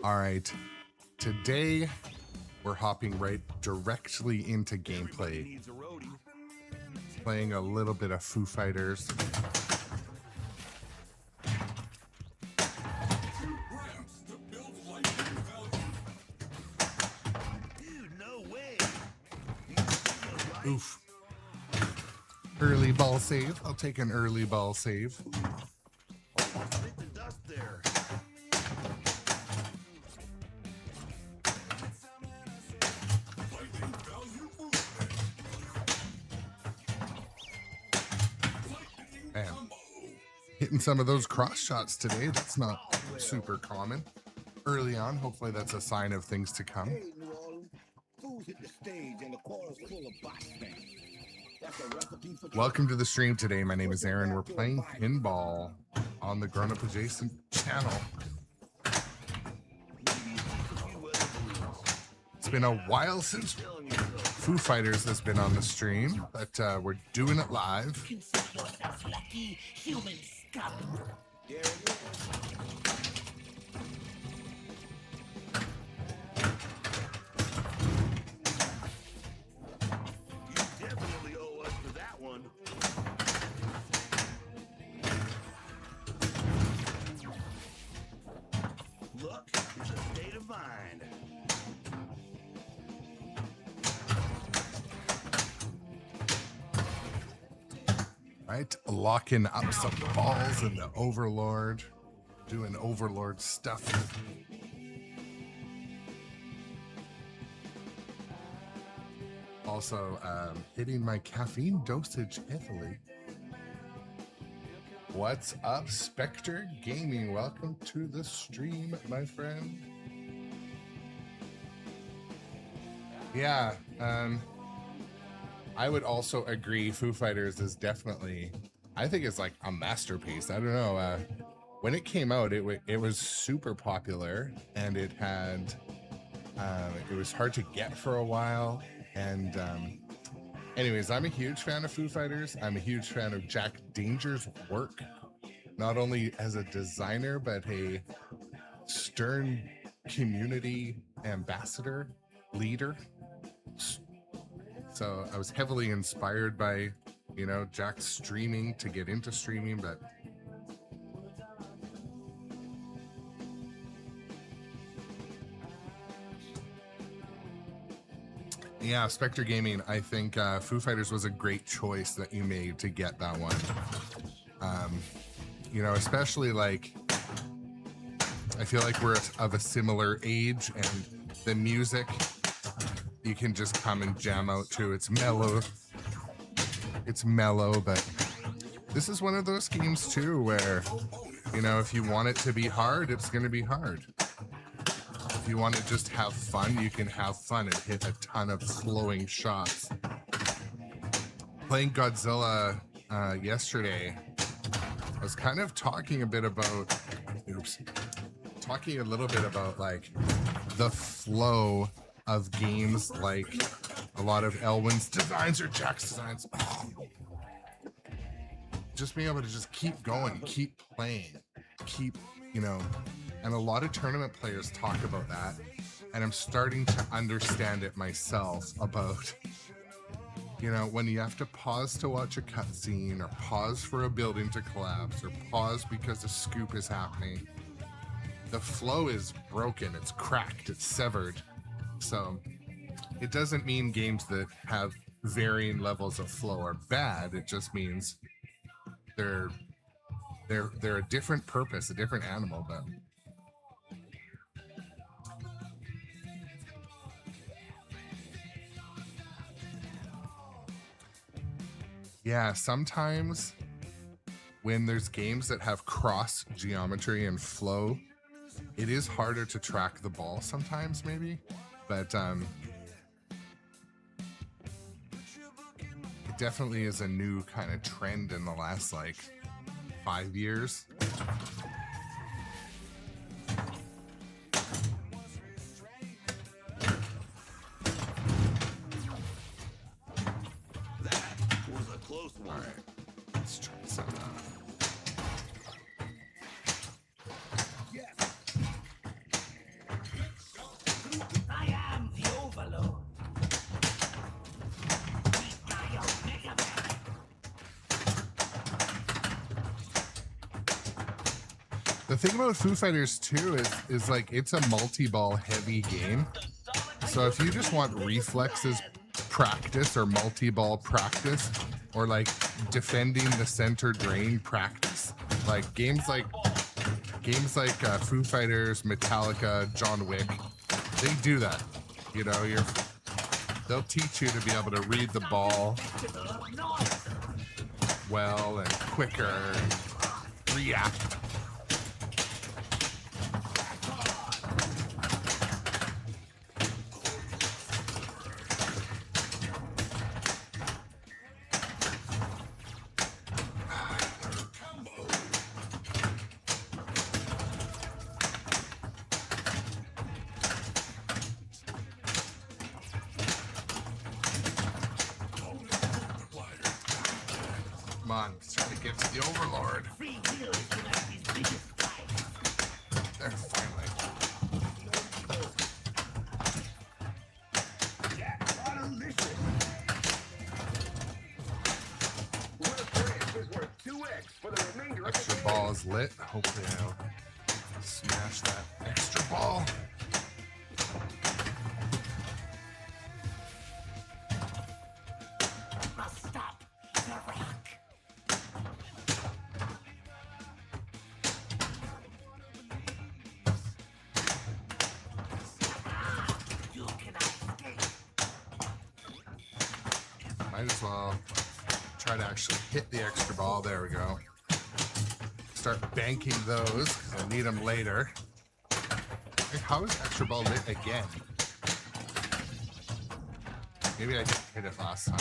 All right, today we're hopping right directly into gameplay, playing a little bit of Foo Fighters. Oof. Early ball save. I'll take an early ball save. Man, hitting some of those cross shots today. That's not super common. Early on, hopefully that's a sign of things to come. Welcome to the stream today. My name is Aaron. We're playing pinball on the Grownup Adjacent channel. It's been a while since Foo Fighters has been on the stream, but we're doing it live. Right, locking up some balls in the Overlord, doing Overlord stuff. Also, hitting my caffeine dosage heavily. What's up, Spectre Gaming? Welcome to the stream, my friend. Yeah, I would also agree Foo Fighters is definitely, I think it's like a masterpiece. I don't know. When it came out, it was super popular, and it had, it was hard to get for a while. And anyways, I'm a huge fan of Foo Fighters. I'm a huge fan of Jack Danger's work, not only as a designer, but a stern community ambassador, leader. So I was heavily inspired by, you know, Jack's streaming to get into streaming, but yeah, Spectre Gaming, I think Foo Fighters was a great choice that you made to get that one. You know, especially like, I feel like we're of a similar age, and the music you can just come and jam out to. It's mellow. It's mellow, but this is one of those games too where, you know, if you want it to be hard, it's going to be hard. If you want to just have fun, you can have fun and hit a ton of flowing shots. Playing Godzilla yesterday, I was kind of talking a bit about, talking a little bit about like the flow of games, like a lot of Elwin's designs or Jack's designs. Just being able to just keep going, keep playing, keep, you know, and a lot of tournament players talk about that. And I'm starting to understand it myself about, you know, when you have to pause to watch a cutscene, or pause for a building to collapse, or pause because a scoop is happening. The flow is broken, it's cracked, it's severed. So it doesn't mean games that have varying levels of flow are bad. It just means they're a different purpose, a different animal. But yeah, sometimes when there's games that have cross geometry and flow, it is harder to track the ball sometimes, maybe. But it definitely is a new kind of trend in the last like 5 years. That was a close one. All right, let's try some. The thing about Foo Fighters too is like it's a multi-ball heavy game. So if you just want reflexes practice or multi-ball practice or like defending the center drain practice, like games like Foo Fighters, Metallica, John Wick, they do that. You know, they'll teach you to be able to read the ball well and quicker and react. Come on, trying to get to the Overlord. There, finally. Extra ball is lit. Hopefully I'll smash that extra ball. Might as well try to actually hit the extra ball. There we go. Start banking those because I need them later. Hey, how is extra ball lit again? Maybe I didn't hit it last time.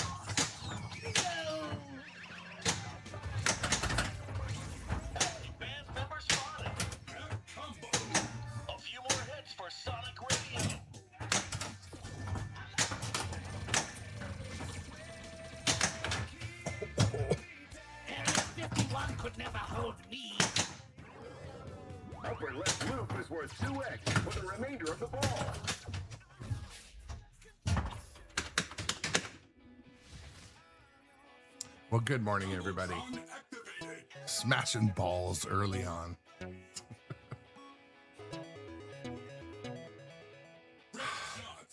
Upper left loop is worth 2x for the remainder of the ball. Well, good morning, everybody. Smashing balls early on.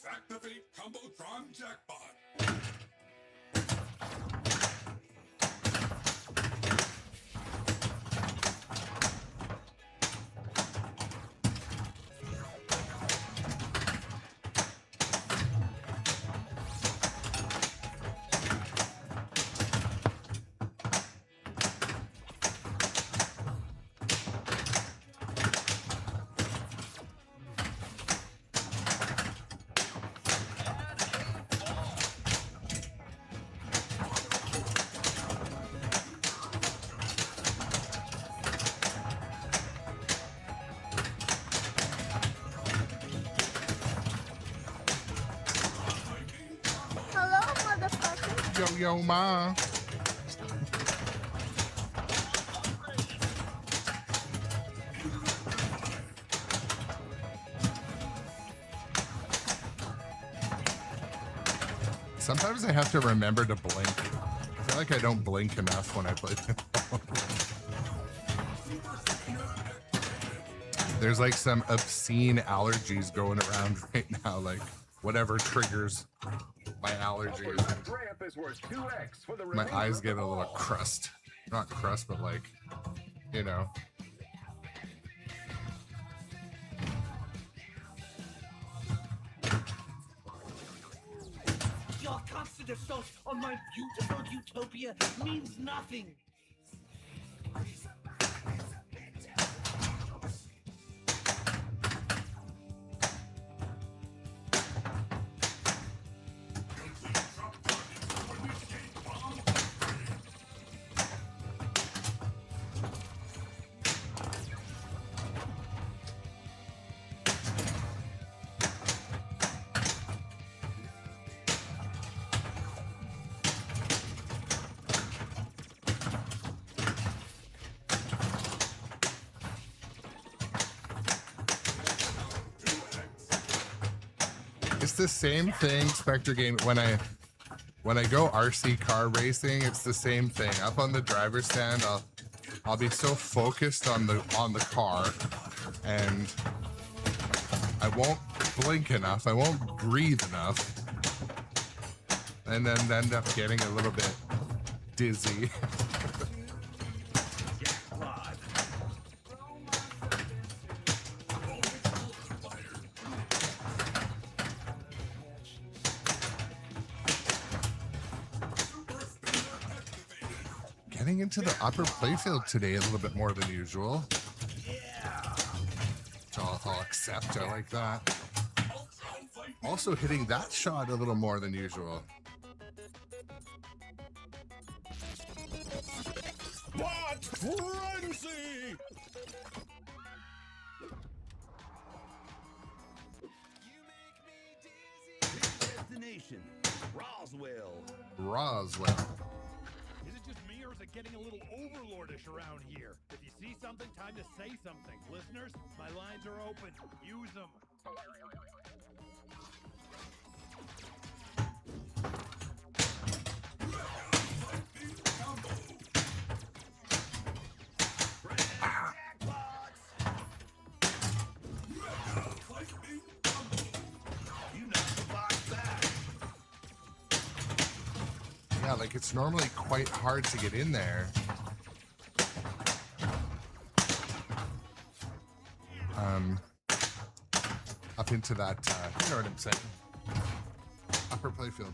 Activate Combotron Jackpot. Yo, ma. Sometimes I have to remember to blink. I feel like I don't blink enough when I play pinball. There's like some obscene allergies going around right now, like whatever triggers my allergies. My eyes get a little crust. Not crust, but like, you know. Your constant assault on my beautiful utopia means nothing. It's the same thing, Spectre Game. When I go RC car racing, it's the same thing. Up on the driver's stand, I'll be so focused on the car, and I won't blink enough. I won't breathe enough, and then end up getting a little bit dizzy. Getting into the upper playfield today a little bit more than usual. Which I'll accept. I like that. Also hitting that shot a little more than usual. What frenzy! Destination, Roswell. Roswell. Is it just me, or is it getting a little overlordish around here? If you see something, time to say something. Listeners, my lines are open. Use them. Yeah, like it's normally quite hard to get in there. Up into that, you know what I'm saying? Upper playfield.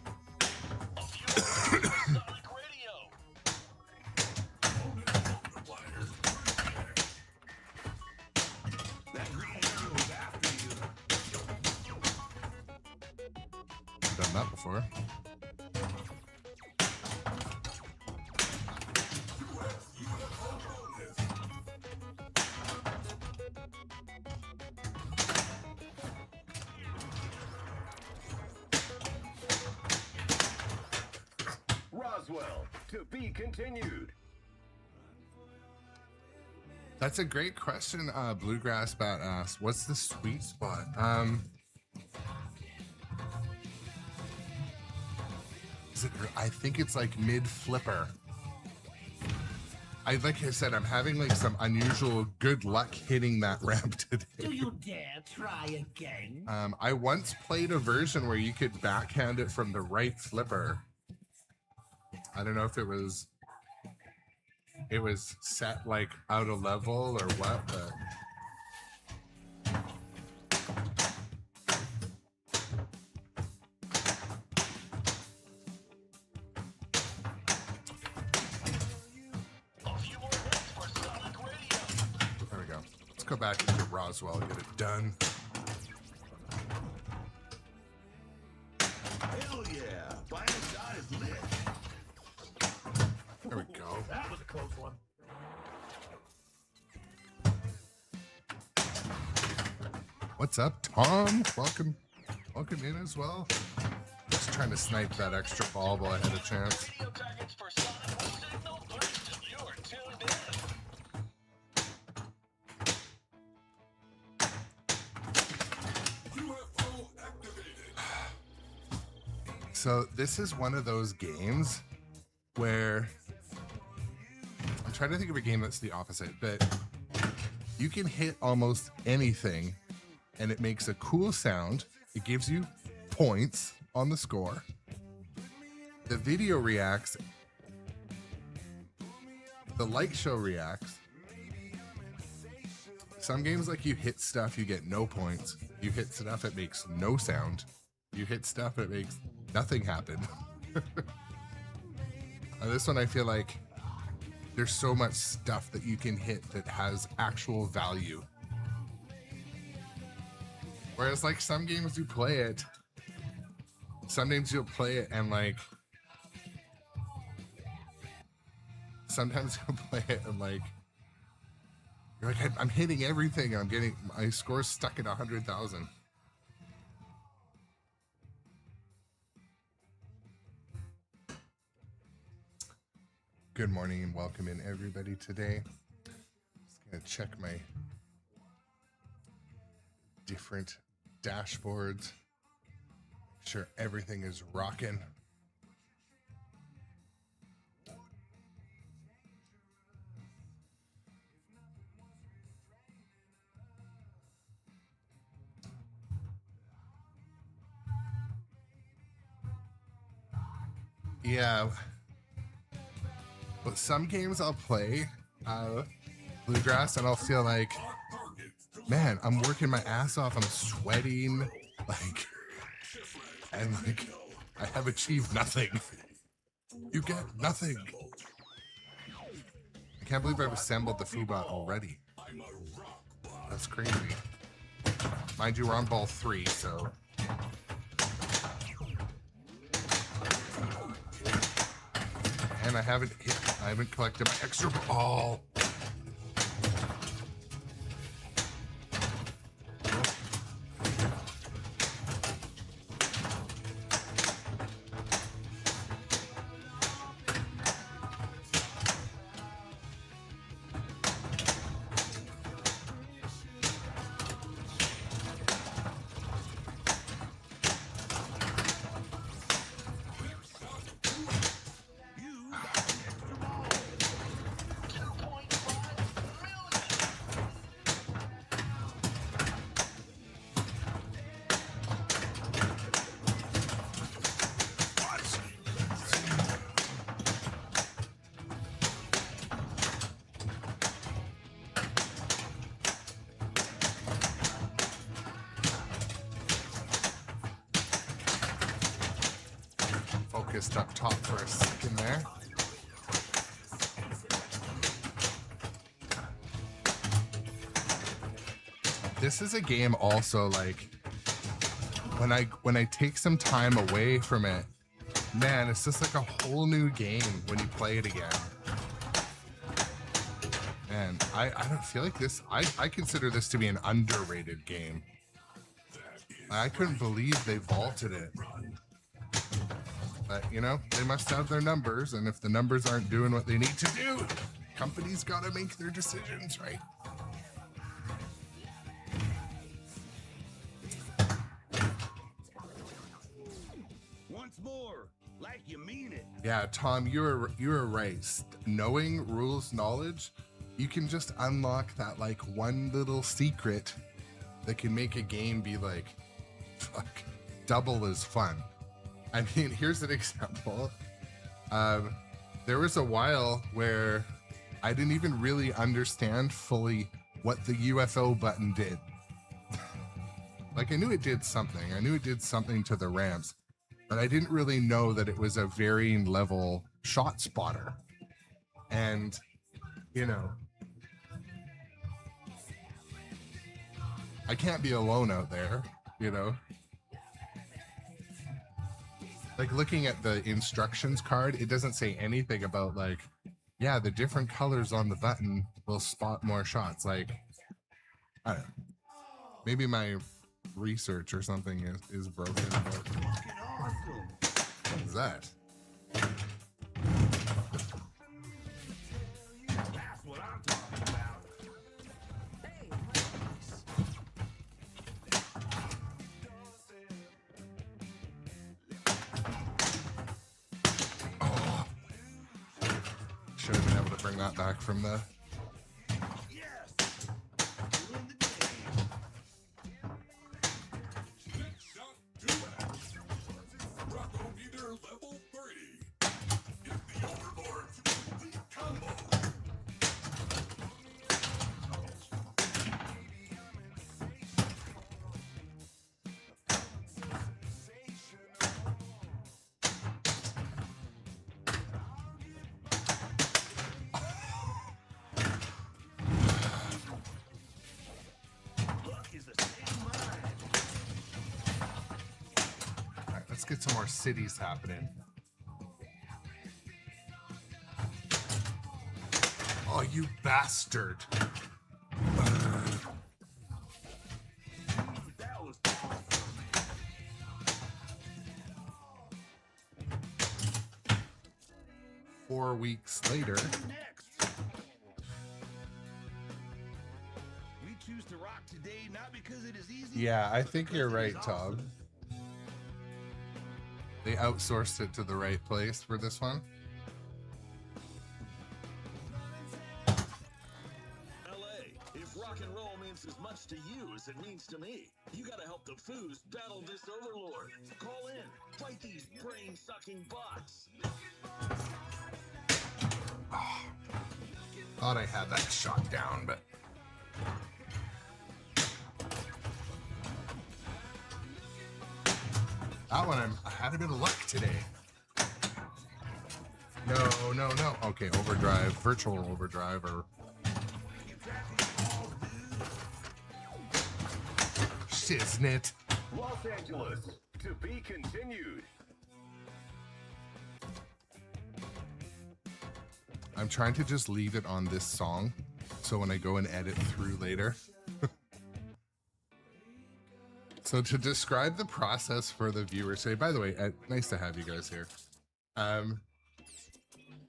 I've done that before. Roswell, to be continued. That's a great question, Bluegrass Bat asked. What's the sweet spot? I think it's like mid flipper. Like I said, I'm having like some unusual good luck hitting that ramp today. Do you dare try again? I once played a version where you could backhand it from the right flipper. I don't know if it was set like out of level or what, but there we go. Let's go back into Roswell and get it done. Hell yeah, final shot is lit. There we go. That was a close one. What's up, Tom? Welcome in as well. Just trying to snipe that extra ball while I had a chance. So this is one of those games where I'm trying to think of a game that's the opposite, but you can hit almost anything and it makes a cool sound. It gives you points on the score. The video reacts. The light show reacts. Some games, like, you hit stuff, you get no points. You hit stuff, it makes no sound. You hit stuff, it makes nothing happen. This one, I feel like there's so much stuff that you can hit that has actual value. Whereas, like, some games you play it, sometimes you'll play it and, like, sometimes you'll play it and, like, you're like, I'm hitting everything. I'm getting, my score's stuck at 100,000. Good morning and welcome in, everybody, today. Just gonna check my different dashboards. Make sure everything is rocking. Yeah. But some games I'll play bluegrass and I'll feel like, man, I'm working my ass off. I'm sweating, like, and like I have achieved nothing. You get nothing. I can't believe I've assembled the Foobot already. That's crazy. Mind you, we're on ball 3, so. And I haven't collected my extra ball. Focused up top for a second there. This is a game also, like, when I take some time away from it, man, it's just like a whole new game when you play it again. And I don't feel like this, I consider this to be an underrated game. I couldn't believe they vaulted it. But, you know, they must have their numbers, and if the numbers aren't doing what they need to do, companies gotta make their decisions, right? Once more, like you mean it. Yeah, Tom, you were right. Knowing rules knowledge, you can just unlock that like one little secret that can make a game be like, fuck, double as fun. I mean, here's an example. There was a while where I didn't even really understand fully what the UFO button did. Like, I knew it did something. I knew it did something to the ramps, but I didn't really know that it was a varying level shot spotter. And, you know, I can't be alone out there, you know? Like, looking at the instructions card, it doesn't say anything about, like, yeah, the different colors on the button will spot more shots. Like, I don't know. Maybe my research or something is broken. But what is that? That's what I'm talking about. Should have been able to bring that back from the... Let's get some more cities happening. Oh, you bastard. That was 4 weeks later. next. We choose to rock today not because it is easy. Yeah, I but think because you're it is right, Tom. awesome. They outsourced it to the right place for this one. LA, if rock rock and roll means as much to you as it means to me. You gotta help the Foos battle this overlord. Call in. Fight these brain-sucking bots. Thought I had that shot down, but that one I had a bit of luck today. No. Okay, overdrive, virtual overdrive, or shiznit. Los Angeles, to be continued. I'm trying to just leave it on this song, so when I go and edit through later. So to describe the process for the viewer, say, by the way, nice to have you guys here.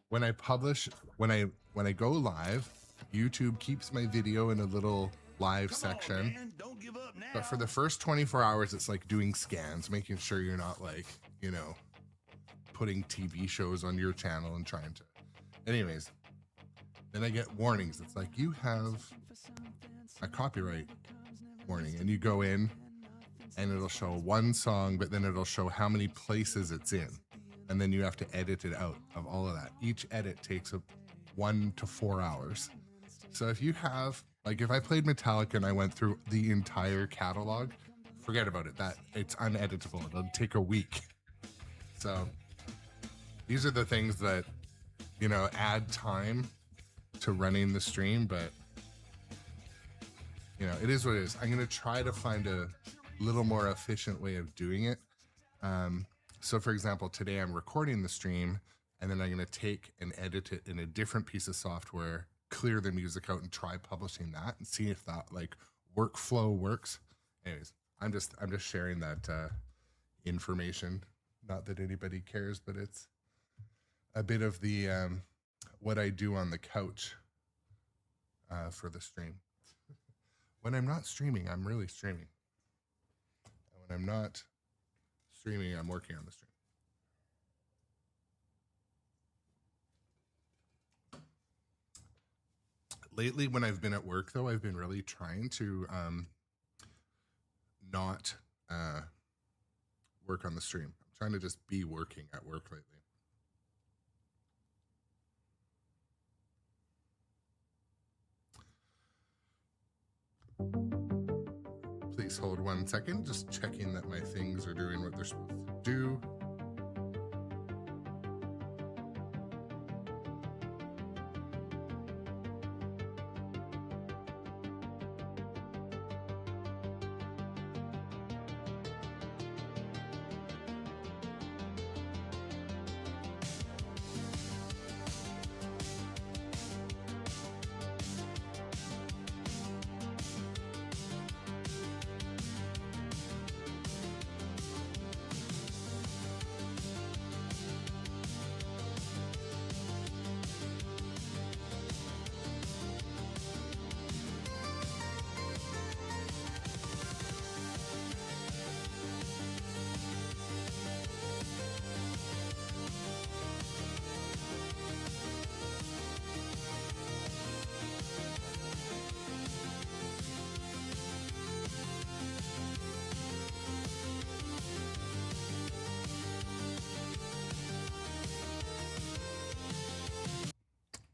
When I publish, when I go live, YouTube keeps my video in a little live section. Man, don't give up now. But for the first 24 hours, it's like doing scans, making sure you're not like, you know, putting TV shows on your channel and trying to. Anyways, then I get warnings. It's like, you have a copyright warning, and you go in and it'll show one song, but then it'll show how many places it's in. And then you have to edit it out of all of that. Each edit takes 1 to 4 hours. So if you have, like, if I played Metallica and I went through the entire catalog, forget about it. That it's uneditable. It'll take a week. So these are the things that, you know, add time to running the stream, but you know, it is what it is. I'm going to try to find a little more efficient way of doing it. So for example, today I'm recording the stream, and then I'm going to take and edit it in a different piece of software, clear the music out, and try publishing that and see if that like workflow works. Anyways, I'm just sharing that information. Not that anybody cares, but it's a bit of the what I do on the couch for the stream. When I'm not streaming, I'm really streaming. And when I'm not streaming, I'm working on the stream. Lately, when I've been at work, though, I've been really trying to not work on the stream. I'm trying to just be working at work lately. Please hold 1 second, just checking that my things are doing what they're supposed to do.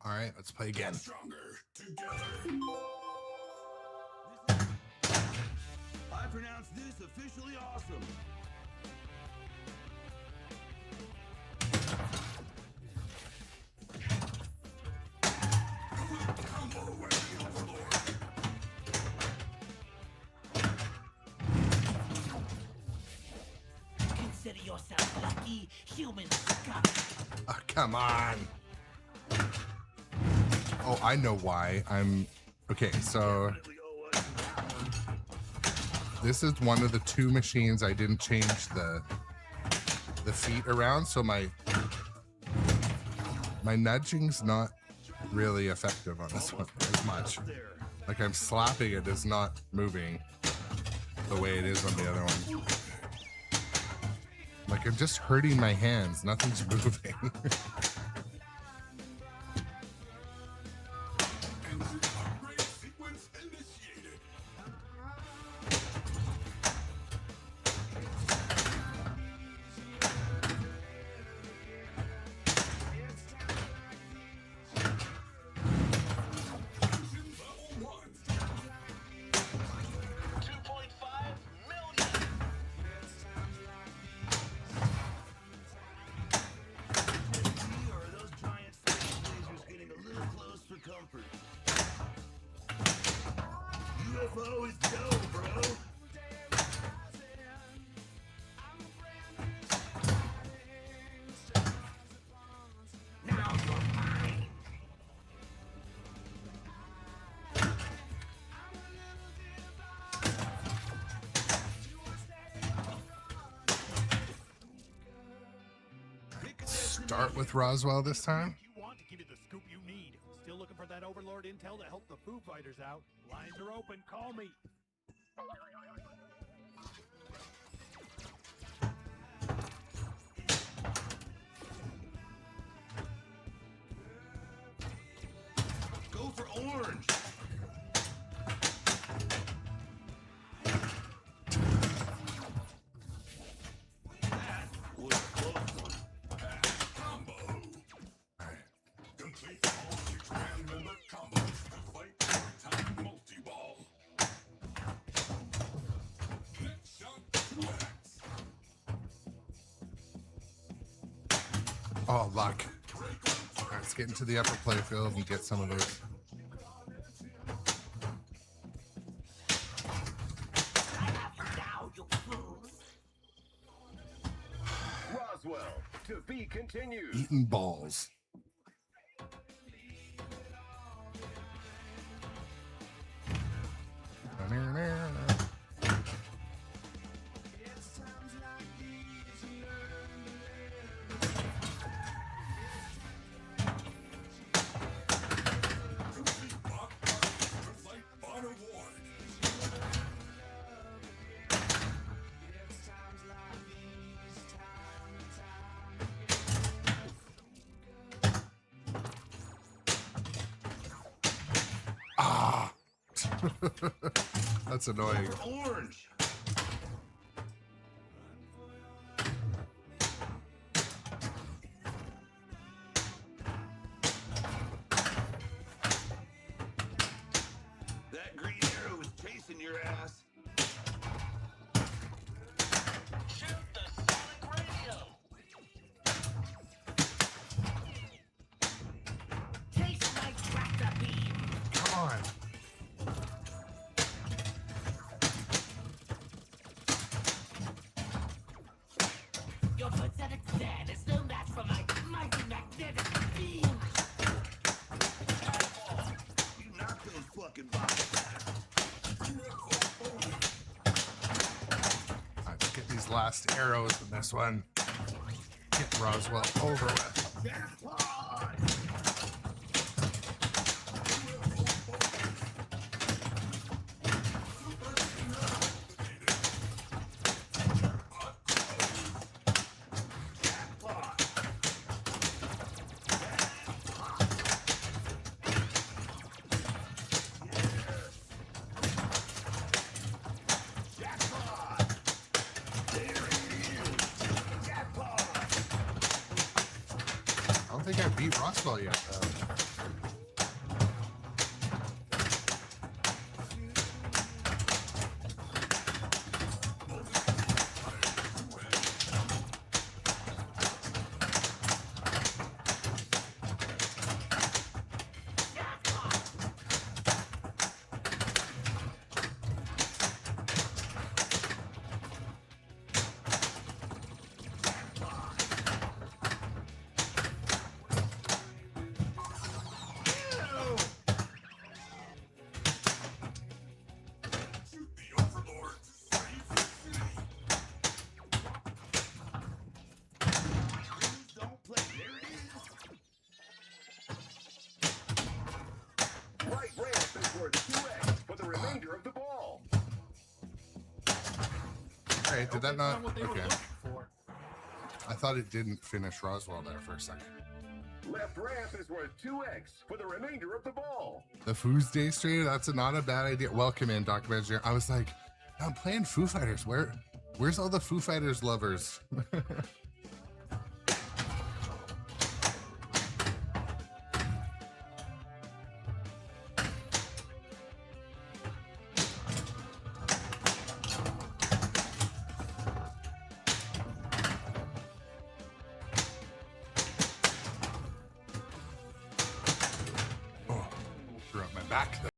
All right, let's play again. Stronger together. I pronounce this officially awesome. Consider yourself lucky, human scum. Oh, come on. Oh, I know why. Okay, so this is one of the 2 machines I didn't change the feet around, so my nudging's not really effective on this one as much. Like, I'm slapping it, it's not moving the way it is on the other one. Like, I'm just hurting my hands, nothing's moving. flow is dope, bro. Now you're mine. Start with Roswell this time. You want to give you the scoop you need. Still looking for that Overlord intel to help the Foo Fighters out? Lines are open. Call me. Go for orange. That was a close one. Combo. Complete all 6 grand member combos to fight time multi-ball. Next shot 2x. Oh, luck. All right, let's get into the upper playfield and get some of those. I have you now, you fools. Roswell, to be continued. Eating balls. On award. Ah. That's annoying. For orange. That green arrow is chasing your ass. Shoot the sonic radio. Taste my tractor beam. Come on. Your pathetic stand is no match for my mighty magnetic beam. You knock those fucking boxes back. All right, let's get these last arrows in this one. Get Roswell over with. Jackpot! I don't think I beat Roswell yet, though. The Overlord to save the city. Please don't play. There it is. Right ramp is worth 2x for the remainder of the ball. Hey, did that not? What they were Okay. looking for. I thought it didn't finish Roswell there for a second. Left ramp is worth 2x for the remainder of the ball. The Foo's Day stream, that's not a bad idea. Welcome in, Dr. Benjamin. I was like, I'm playing Foo Fighters. Where's all the Foo Fighters lovers? Oh, threw up my back there.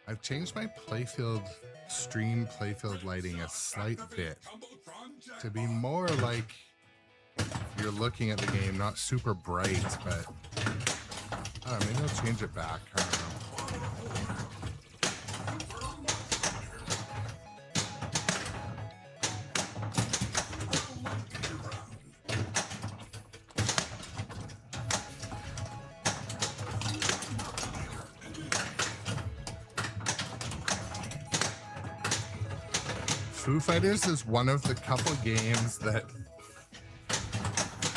I've changed my stream playfield lighting a slight bit to be more like you're looking at the game, not super bright, but I don't know, maybe I'll change it back. I don't know. Foo Fighters is one of the couple games that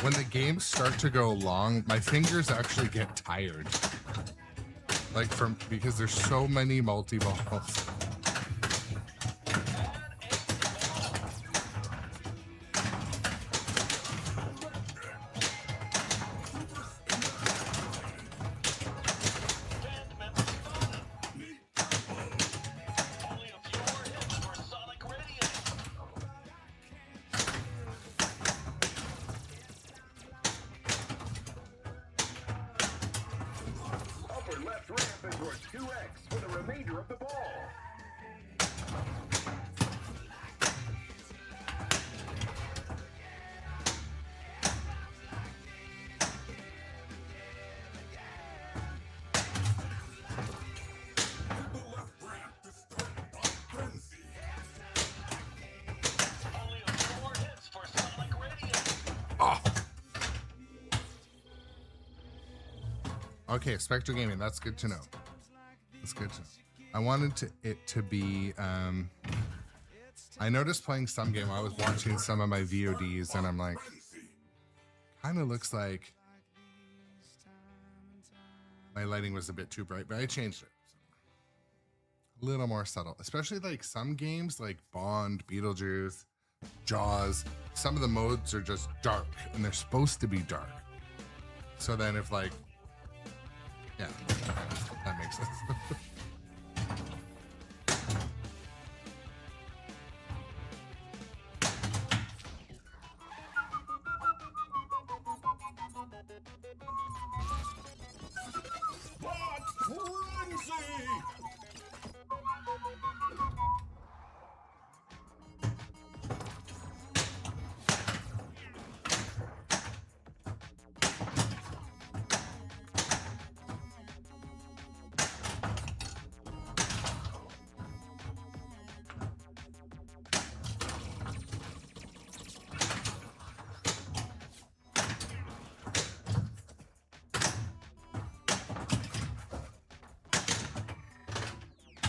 when the games start to go long, my fingers actually get tired. Like because there's so many multi-balls. Upper left ramp is worth 2x for the remainder of the ball. Only a few more hits for Sonic Radio. Oh. Okay, Spectre Gaming. That's good to know. That's good to know. I wanted it to be. I noticed playing some game. I was watching some of my VODs, and I'm like, kind of looks like my lighting was a bit too bright, but I changed it. A little more subtle, especially like some games like Bond, Beetlejuice, Jaws. Some of the modes are just dark, and they're supposed to be dark. So then if like, yeah, that makes sense.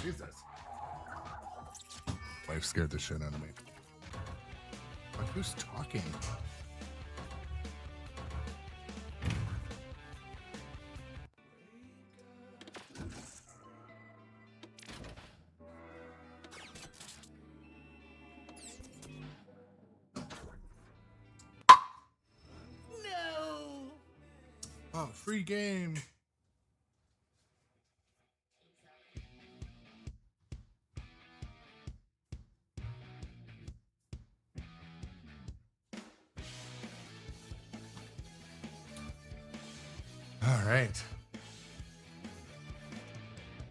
Jesus. Wife scared the shit out of me. But who's talking? No! Oh, free game. All right.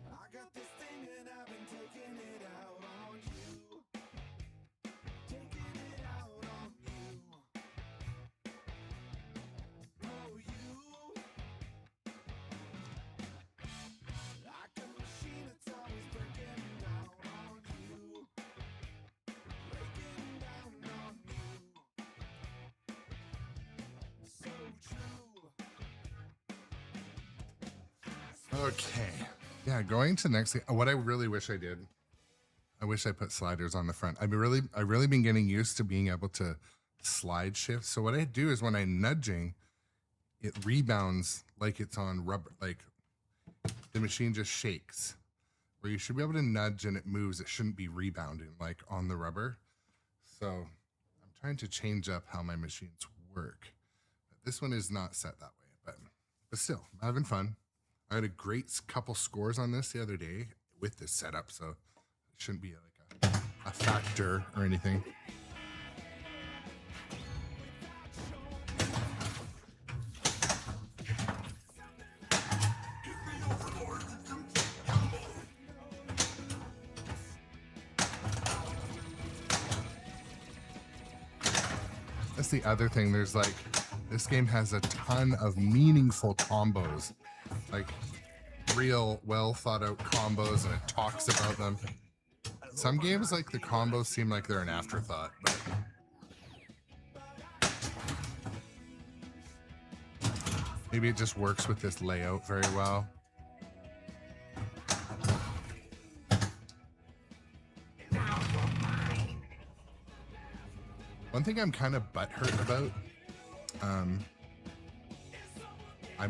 I got this thing and I've been taking it out on you. Taking it out on you. Oh, you. Like a machine that's always breaking down on you. Breaking down on you. So true. Okay. Yeah, going to next. What I really wish I did. I wish I put sliders on the front. I've really been getting used to being able to slide shift. So what I do is when I'm nudging, it rebounds like it's on rubber. Like the machine just shakes. Where you should be able to nudge and it moves. It shouldn't be rebounding like on the rubber. So I'm trying to change up how my machines work. But this one is not set that way. But still, I'm having fun. I had a great couple scores on this the other day with this setup, so it shouldn't be like a factor or anything. the other thing. There's like, this game has a ton of meaningful combos, like real well thought out combos, and it talks about them. Some games, like the combos seem like they're an afterthought, but maybe it just works with this layout very well. One thing I'm kind of butthurt about,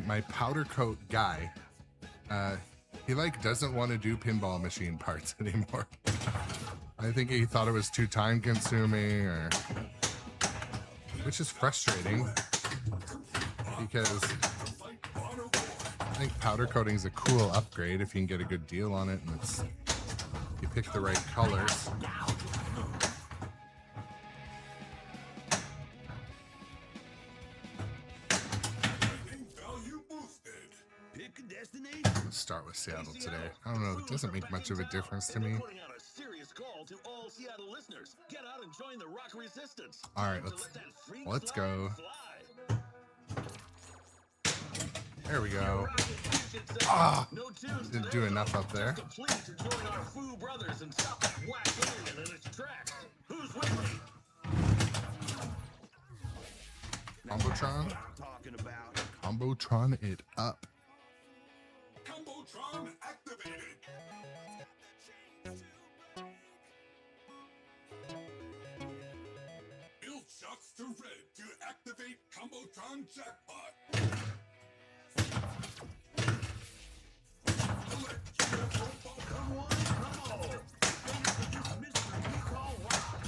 my powder coat guy, he like doesn't want to do pinball machine parts anymore. I think he thought it was too time consuming, or which is frustrating because I think powder coating is a cool upgrade if you can get a good deal on it and it's, you pick the right colors. Let's start with Seattle today. I don't know, it doesn't make much of a difference to me. All right, let's go. There we go. Ah, didn't do enough up there. Combotron. Combotron it up. Combotron activated. Build shots to red to activate Combotron jackpot. Come on, come on. Mystery we call rock.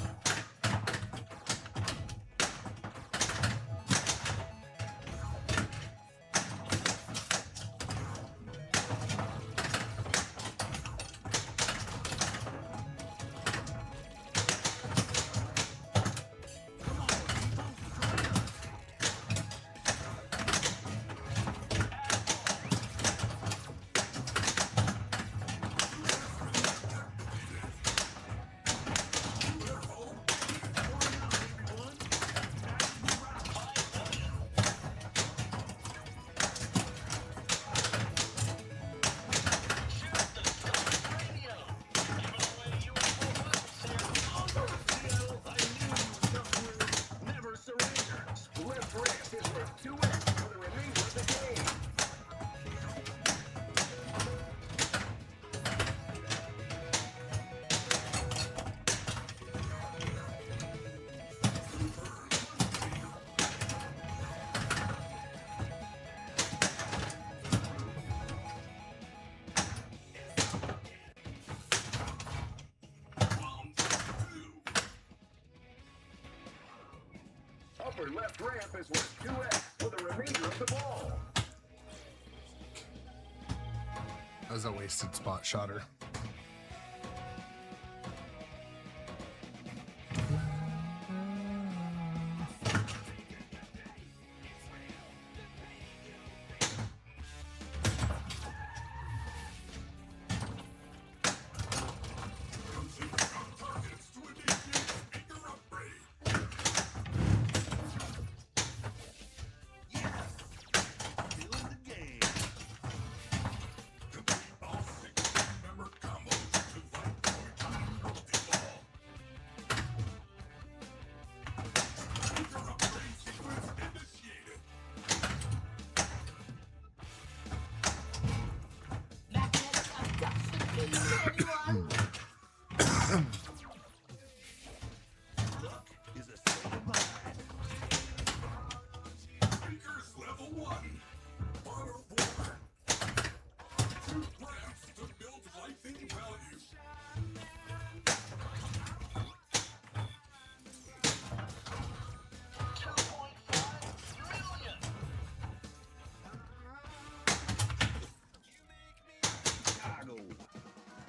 Upper left ramp is worth 2x for the remainder of the ball. That was a wasted spot shotter.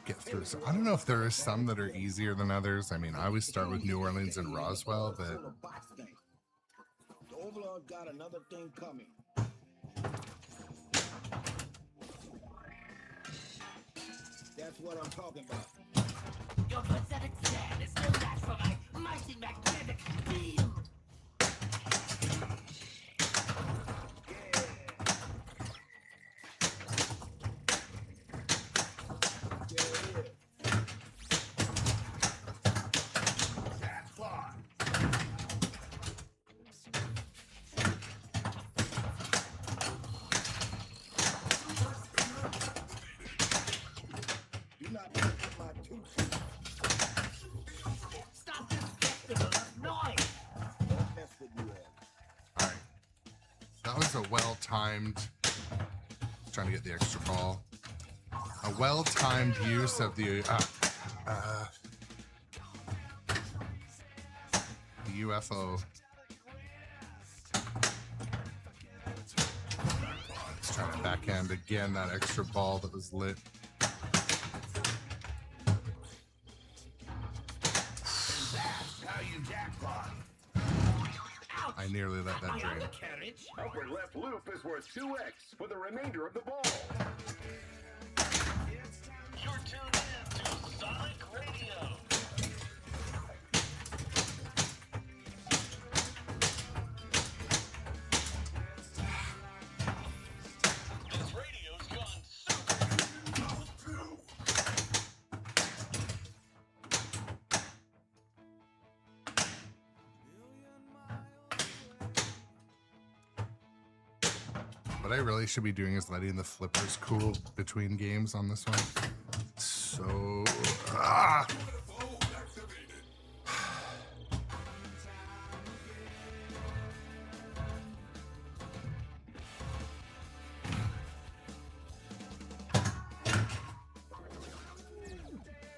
Get through. So I don't know if there are some that are easier than others. I mean, I always start with New Orleans and Roswell, but The Overlord got another thing coming. That's what I'm talking about. Your pathetic stand is no match for my mighty magnetic field. that was a well-timed, trying to get the extra ball. A well-timed use of the UFO. Let's try to backhand again that extra ball that was lit. How you jackpot? I nearly let that drain. Carriage. Upper left loop is worth 2x for the remainder of the ball. You're tuned in to Sonic Radio. This radio's gone super. What I really should be doing is letting the flippers cool between games on this one. So,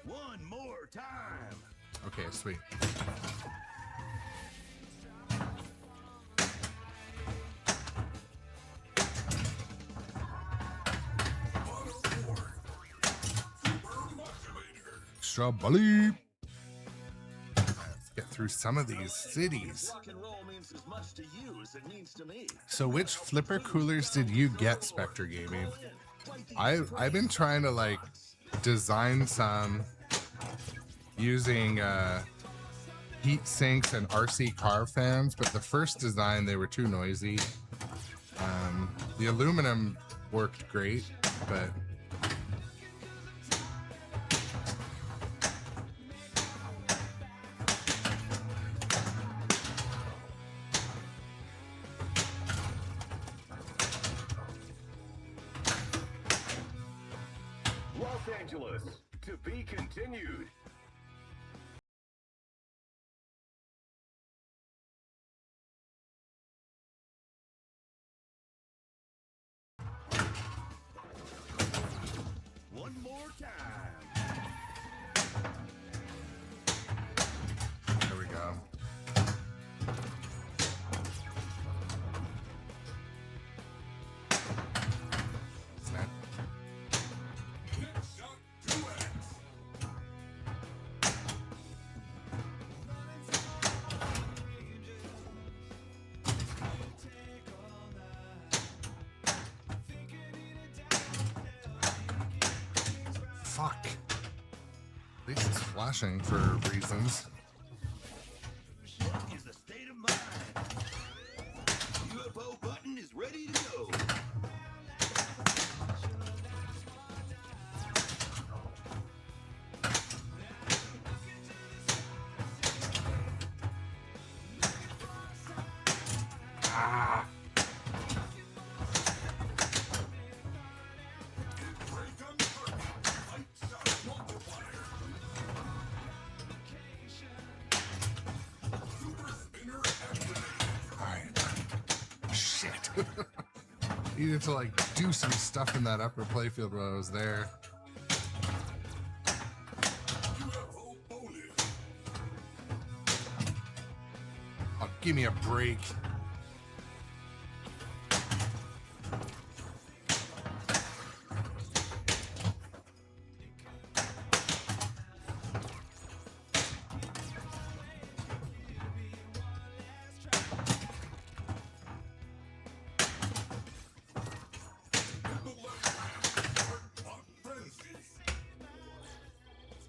One more time. okay, sweet. Extra Let's get through some of these cities. Rock and roll means as much to you as it means to me. So which flipper coolers did you get, Spectre Gaming? I've been trying to like design some using heat sinks and RC car fans, but the first design they were too noisy. The aluminum worked great, but Los Angeles, to be continued. One more time. there we go. Snap. Fuck. At least it's flashing for reasons. Is a state of mind. UFO button is ready to go. Alright. Shit. Needed to like do some stuff in that upper playfield while I was there. Oh, give me a break.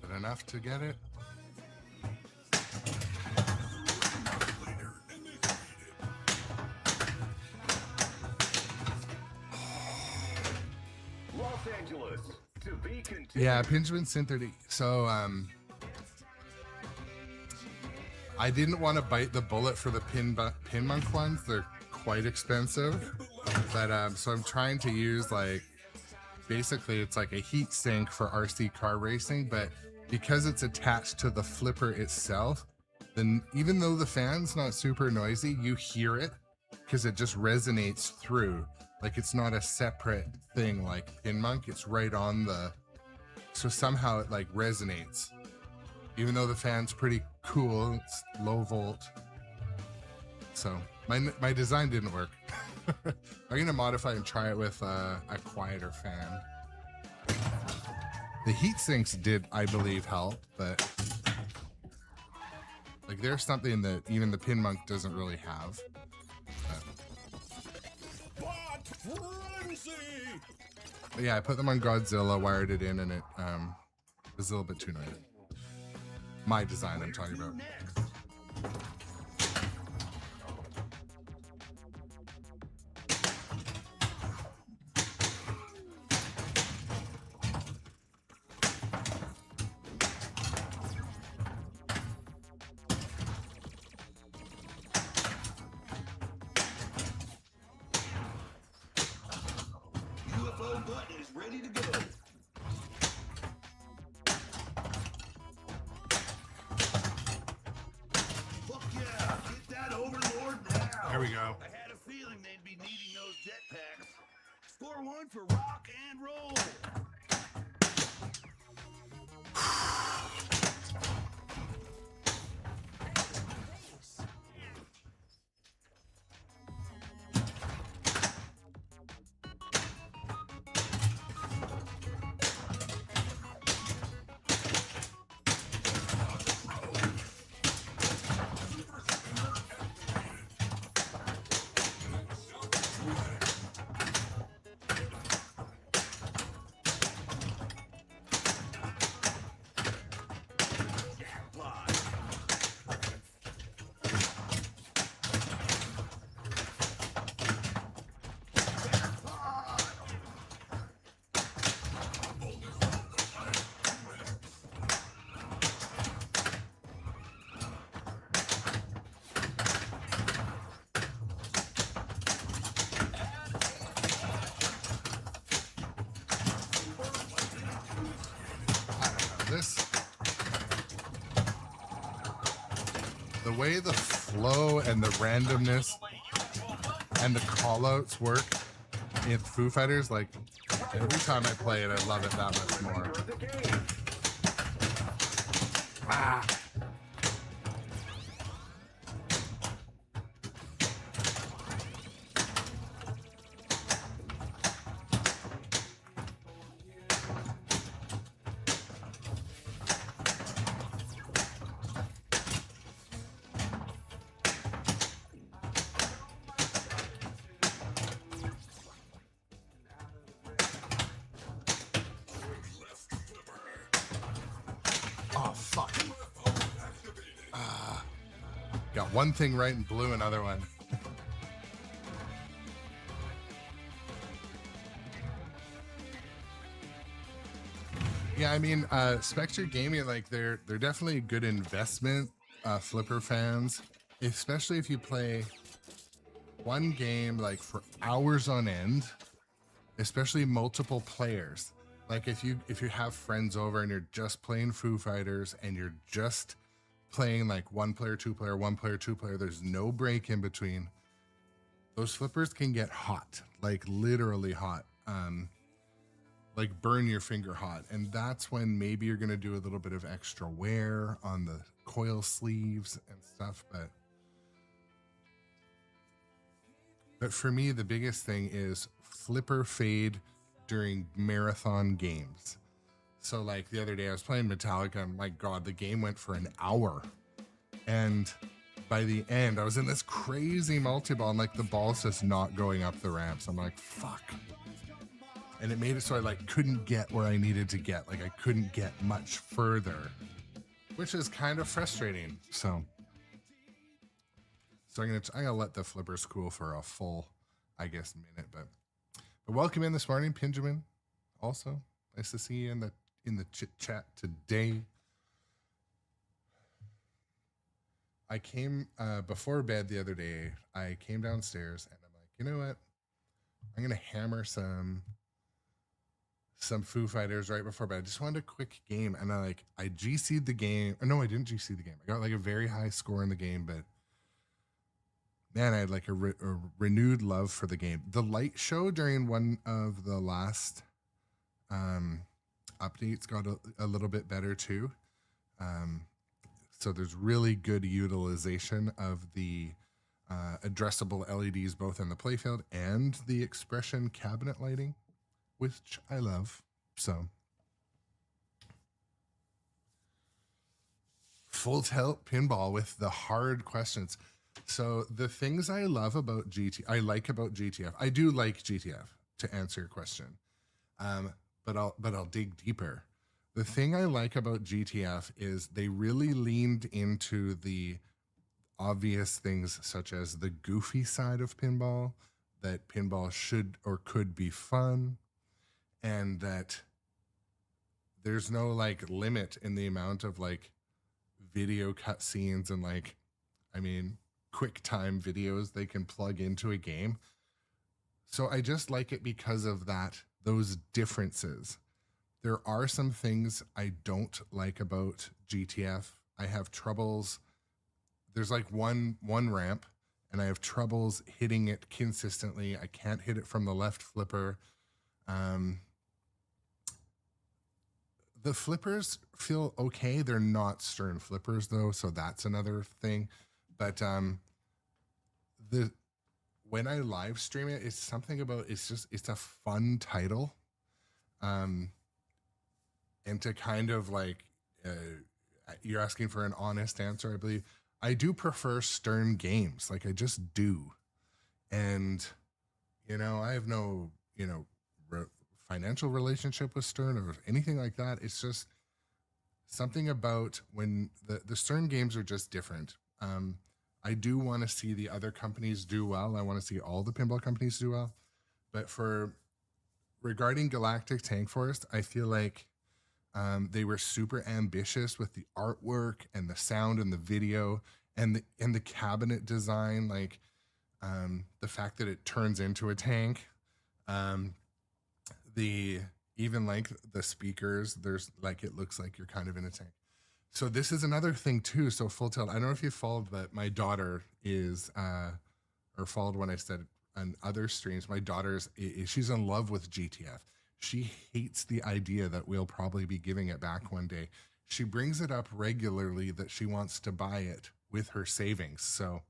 Is that enough to get it? Los Angeles, to be continued. Yeah, Pinchman Synthetic. So, I didn't want to bite the bullet for the Pinmonk ones. They're quite expensive. But, so I'm trying to use like, basically it's like a heat sink for RC car racing, but because it's attached to the flipper itself, then even though the fan's not super noisy, you hear it because it just resonates through. Like it's not a separate thing like PinMonk. It's right on the, so somehow it like resonates. Even though the fan's pretty cool, it's low volt. So my design didn't work. I'm gonna modify and try it with a quieter fan. The heat sinks did, I believe, help, but like there's something that even the PinMonk doesn't really have. But yeah, I put them on Godzilla, wired it in, and it was a little bit too noisy. My design I'm talking about. UFO button is ready to go. Fuck yeah! Get that overlord now! There we go. I had a feeling they'd be needing those jetpacks. Score one for rock and roll. This, the way the flow and the randomness and the callouts work in Foo Fighters, like every time I play it, I love it that much more. Ah. Oh, fuck. Got one thing right and blew another one. Yeah, I mean, Spectre Gaming, like they're definitely a good investment, flipper fans, especially if you play one game like for hours on end, especially multiple players. Like if you have friends over and you're just playing Foo Fighters and you're just playing like one player, two player, one player, two player, there's no break in between. Those flippers can get hot, like literally hot, like burn your finger hot. And that's when maybe you're gonna do a little bit of extra wear on the coil sleeves and stuff. But for me, the biggest thing is flipper fade during marathon games. So like the other day I was playing Metallica and my God, the game went for an hour. And by the end I was in this crazy multi-ball and like the ball's just not going up the ramps. I'm like, fuck. And it made it so I like couldn't get where I needed to get. Like I couldn't get much further, which is kind of frustrating. So I'm gonna let the flippers cool for a full, I guess, minute. But welcome in this morning, Pinjamin. Also, nice to see you in the chit chat today. I came before bed the other day. I came downstairs and I'm like, you know what? I'm gonna hammer some Foo Fighters right before bed. I just wanted a quick game, and I GC'd the game. Or no, I didn't GC the game. I got like a very high score in the game, but man, I had like a renewed love for the game. The light show during one of the last updates got a little bit better too. So there's really good utilization of the addressable LEDs both in the playfield and the expression cabinet lighting, which I love. So full tilt pinball with the hard questions. So the things I love about I like about GTF. I do like GTF, to answer your question. But I'll dig deeper. The thing I like about GTF is they really leaned into the obvious things, such as the goofy side of pinball, that pinball should or could be fun, and that there's no like limit in the amount of like video cutscenes and like, I mean, quick time videos they can plug into a game. So I just like it because of that, those differences. There are some things I don't like about GTF. I have troubles. There's like one ramp and I have troubles hitting it consistently. I can't hit it from the left flipper. The flippers feel okay. They're not stern flippers though, so that's another thing. But when I live stream it, it's something about it's a fun title. And to kind of like, you're asking for an honest answer, I believe. I do prefer stern games, like I just do. And, I have no, financial relationship with Stern or anything like that. It's just something about when the Stern games are just different. I do want to see the other companies do well. I want to see all the pinball companies do well. But regarding Galactic Tank Force, I feel like they were super ambitious with the artwork and the sound and the video and the cabinet design, like the fact that it turns into a tank. Even like the speakers, there's like, it looks like you're kind of in a tank. So this is another thing too. So full tilt, I don't know if you followed, but my daughter is, or followed when I said on other streams, my daughter's, she's in love with GTF. She hates the idea that we'll probably be giving it back one day. She brings it up regularly that she wants to buy it with her savings. So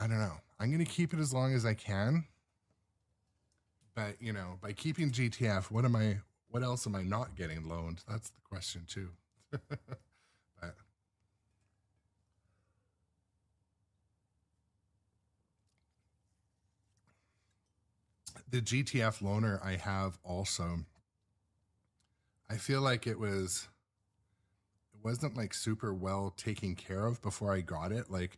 I don't know. I'm going to keep it as long as I can. But, by keeping GTF, what else am I not getting loaned? That's the question too. But the GTF loaner I have also, I feel like it wasn't like super well taken care of before I got it. Like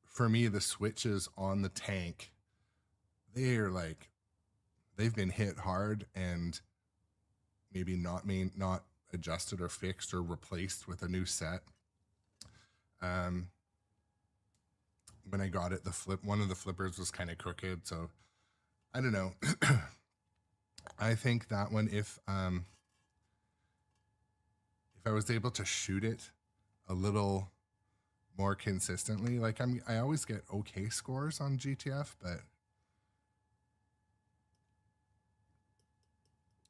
for me, the switches on the tank, they've been hit hard and maybe not adjusted or fixed or replaced with a new set. When I got it, one of the flippers was kind of crooked, so I don't know. I think that one, if I was able to shoot it a little more consistently, like I always get okay scores on GTF, but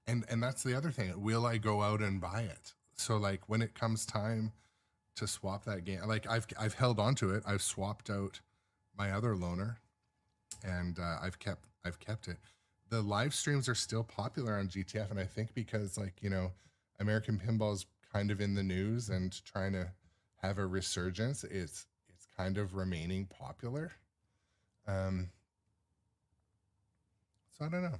and that's the other thing. Will I go out and buy it? So like when it comes time to swap that game, like I've held on to it. I've swapped out my other loaner, and I've kept it. The live streams are still popular on GTF, and I think because like American Pinball's kind of in the news and trying to have a resurgence, it's kind of remaining popular. So I don't know.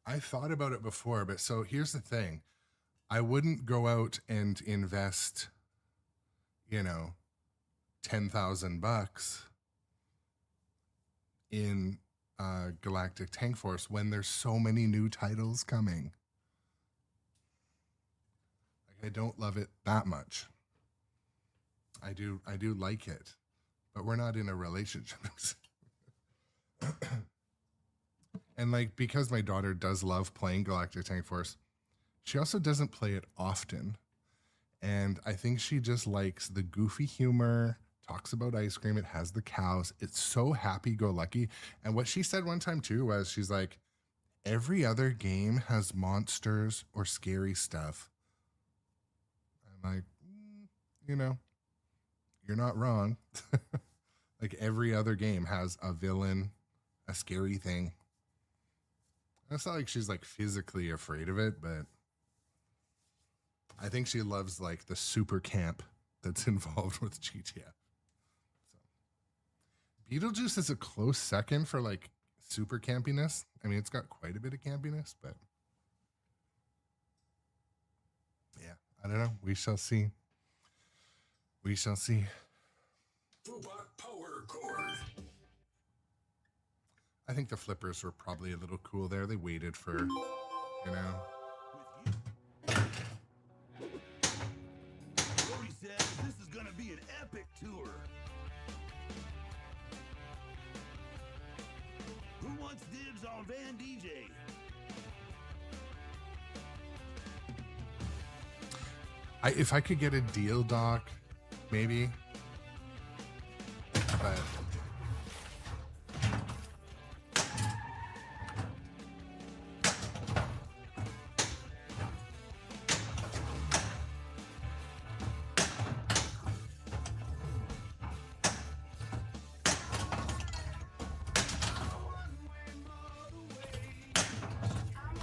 I thought about it before, but so here's the thing. I wouldn't go out and invest, $10,000 in Galactic Tank Force when there's so many new titles coming. Like I don't love it that much. I do like it, but we're not in a relationship. And like, because my daughter does love playing Galactic Tank Force, she also doesn't play it often. And I think she just likes the goofy humor, talks about ice cream. It has the cows. It's so happy-go-lucky. And what she said one time too was she's like, every other game has monsters or scary stuff. I'm like, you know, you're not wrong. Like every other game has a villain, a scary thing. It's not like she's like physically afraid of it, but I think she loves like the super camp that's involved with GTF. So Beetlejuice is a close second for like super campiness. I mean, it's got quite a bit of campiness, but yeah, I don't know. We shall see. We shall see. Foobot power cord. I think the flippers were probably a little cool there. They waited for, you know. Brody says this is gonna be an epic tour. Who wants dibs on Van DJ? If I could get a deal, Doc, maybe. But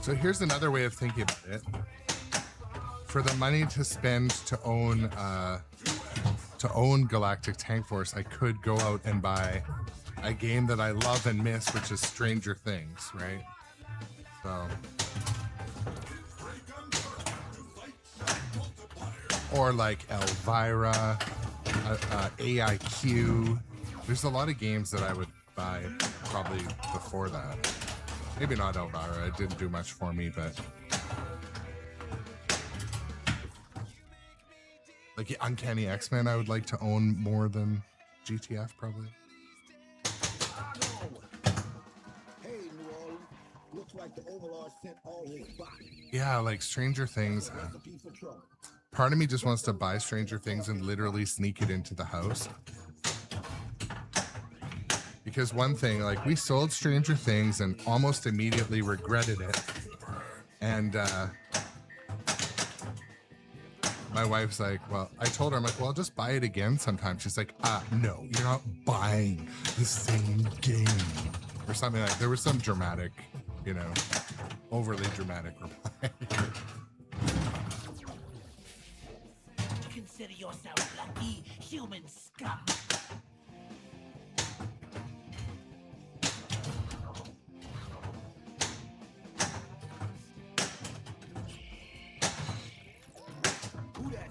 so here's another way of thinking about it. For the money to spend to own Galactic Tank Force, I could go out and buy a game that I love and miss, which is Stranger Things, right? So, or like Elvira, AIQ. There's a lot of games that I would buy probably before that. Maybe not Elvira. It didn't do much for me, but like Uncanny X-Men, I would like to own more than GTF, probably. Hey, New Orleans. Looks like the Overlord sent all his bots. Yeah, like Stranger Things. Recipe for trouble. Part of me just wants to buy Stranger Things and literally sneak it into the house. Because one thing, like we sold Stranger Things and almost immediately regretted it. And my wife's like, well, I told her, I'm like, well, I'll just buy it again sometime. She's like, no, you're not buying the same game. Or something like there was some dramatic, you know, overly dramatic reply. Consider yourself lucky, human scum. Who that?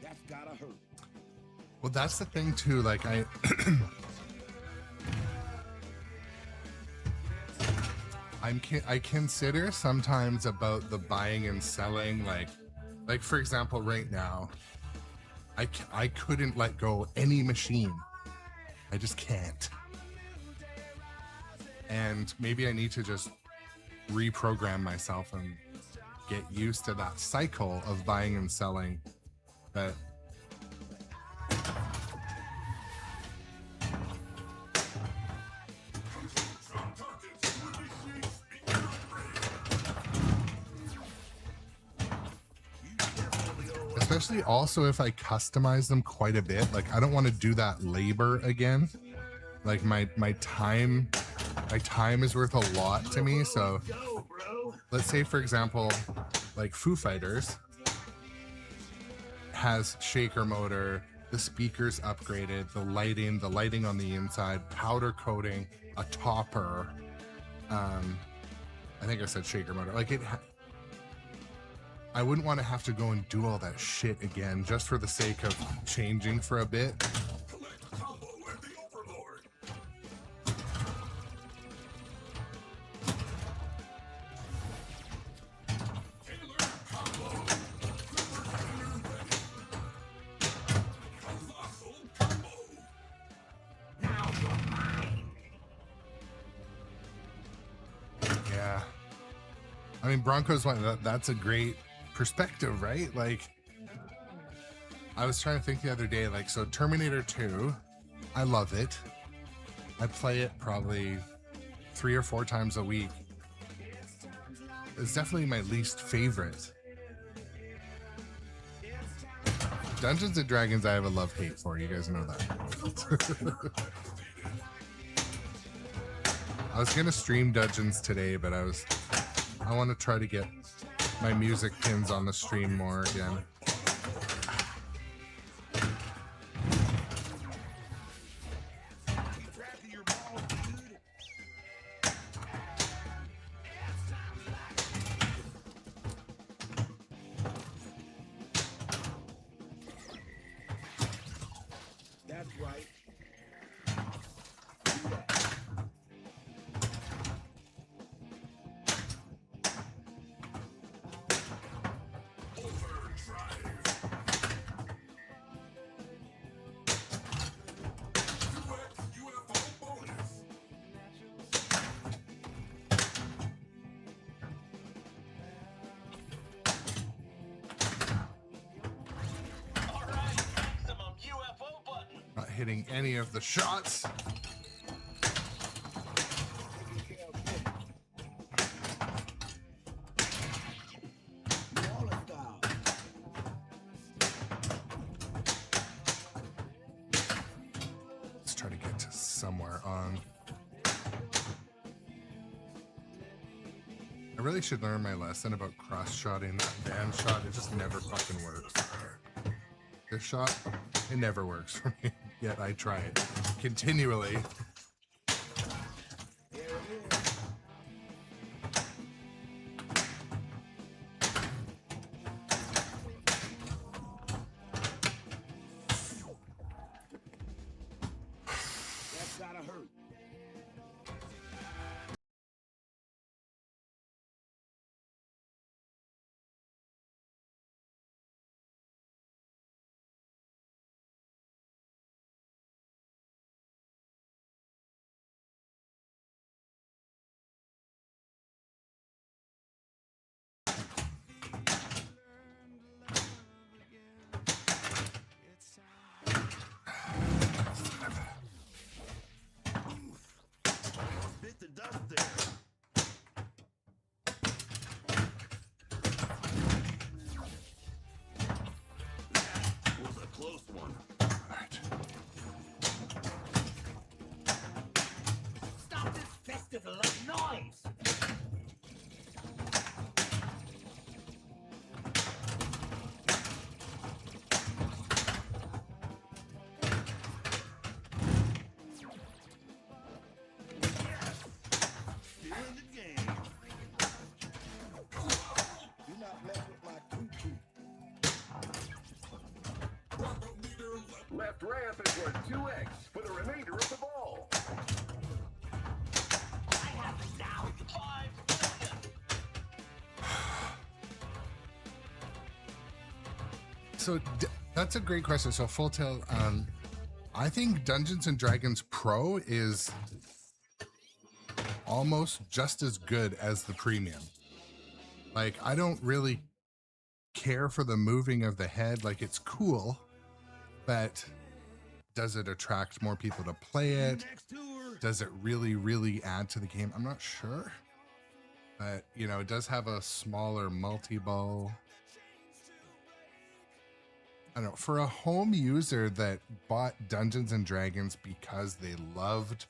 That's gotta hurt. Well, that's the thing too. Like I consider sometimes about the buying and selling, like for example, right now, I couldn't let go any machine. I just can't. And maybe I need to just reprogram myself and get used to that cycle of buying and selling. But especially also if I customize them quite a bit, like I don't want to do that labor again. Like my time is worth a lot to me. So let's say, for example, like Foo Fighters has shaker motor, the speakers upgraded, the lighting on the inside, powder coating, a topper. I think I said shaker motor. Like I wouldn't want to have to go and do all that shit again just for the sake of changing for a bit. Collect combo with the Overlord. I mean, Bronco's one. That's a great perspective, right? Like, I was trying to think the other day, like, so Terminator 2, I love it. I play it probably 3 or 4 times a week. It's definitely my least favorite. Dungeons and Dragons, I have a love-hate for. You guys know that. I was gonna stream Dungeons today, but I want to try to get my music pins on the stream more again. Tracking your balls, dude. That's right. Do that. All right, maximum UFO button. Not hitting any of the shots. Waller style. Let's try to get to somewhere on. I really should learn my lesson about cross-shotting that band shot. It just never fucking works. This shot, it never works for me. Yet I try it continually. There it is. That's gotta hurt. Bit the dust there. That was a close one. All right. Stop this festival of noise! Still in the game. Do not mess with my cuckoo. Left ramp is worth 2x for the remainder of the ball. I have it now! 5 million. So that's a great question. So Full Tilt, I think Dungeons and Dragons Pro is almost just as good as the premium. Like, I don't really care for the moving of the head. Like, it's cool, but does it attract more people to play it? Next tour. Does it really add to the game? I'm not sure, but you know, it does have a smaller multi-ball. I don't know, for a home user that bought Dungeons and Dragons because they loved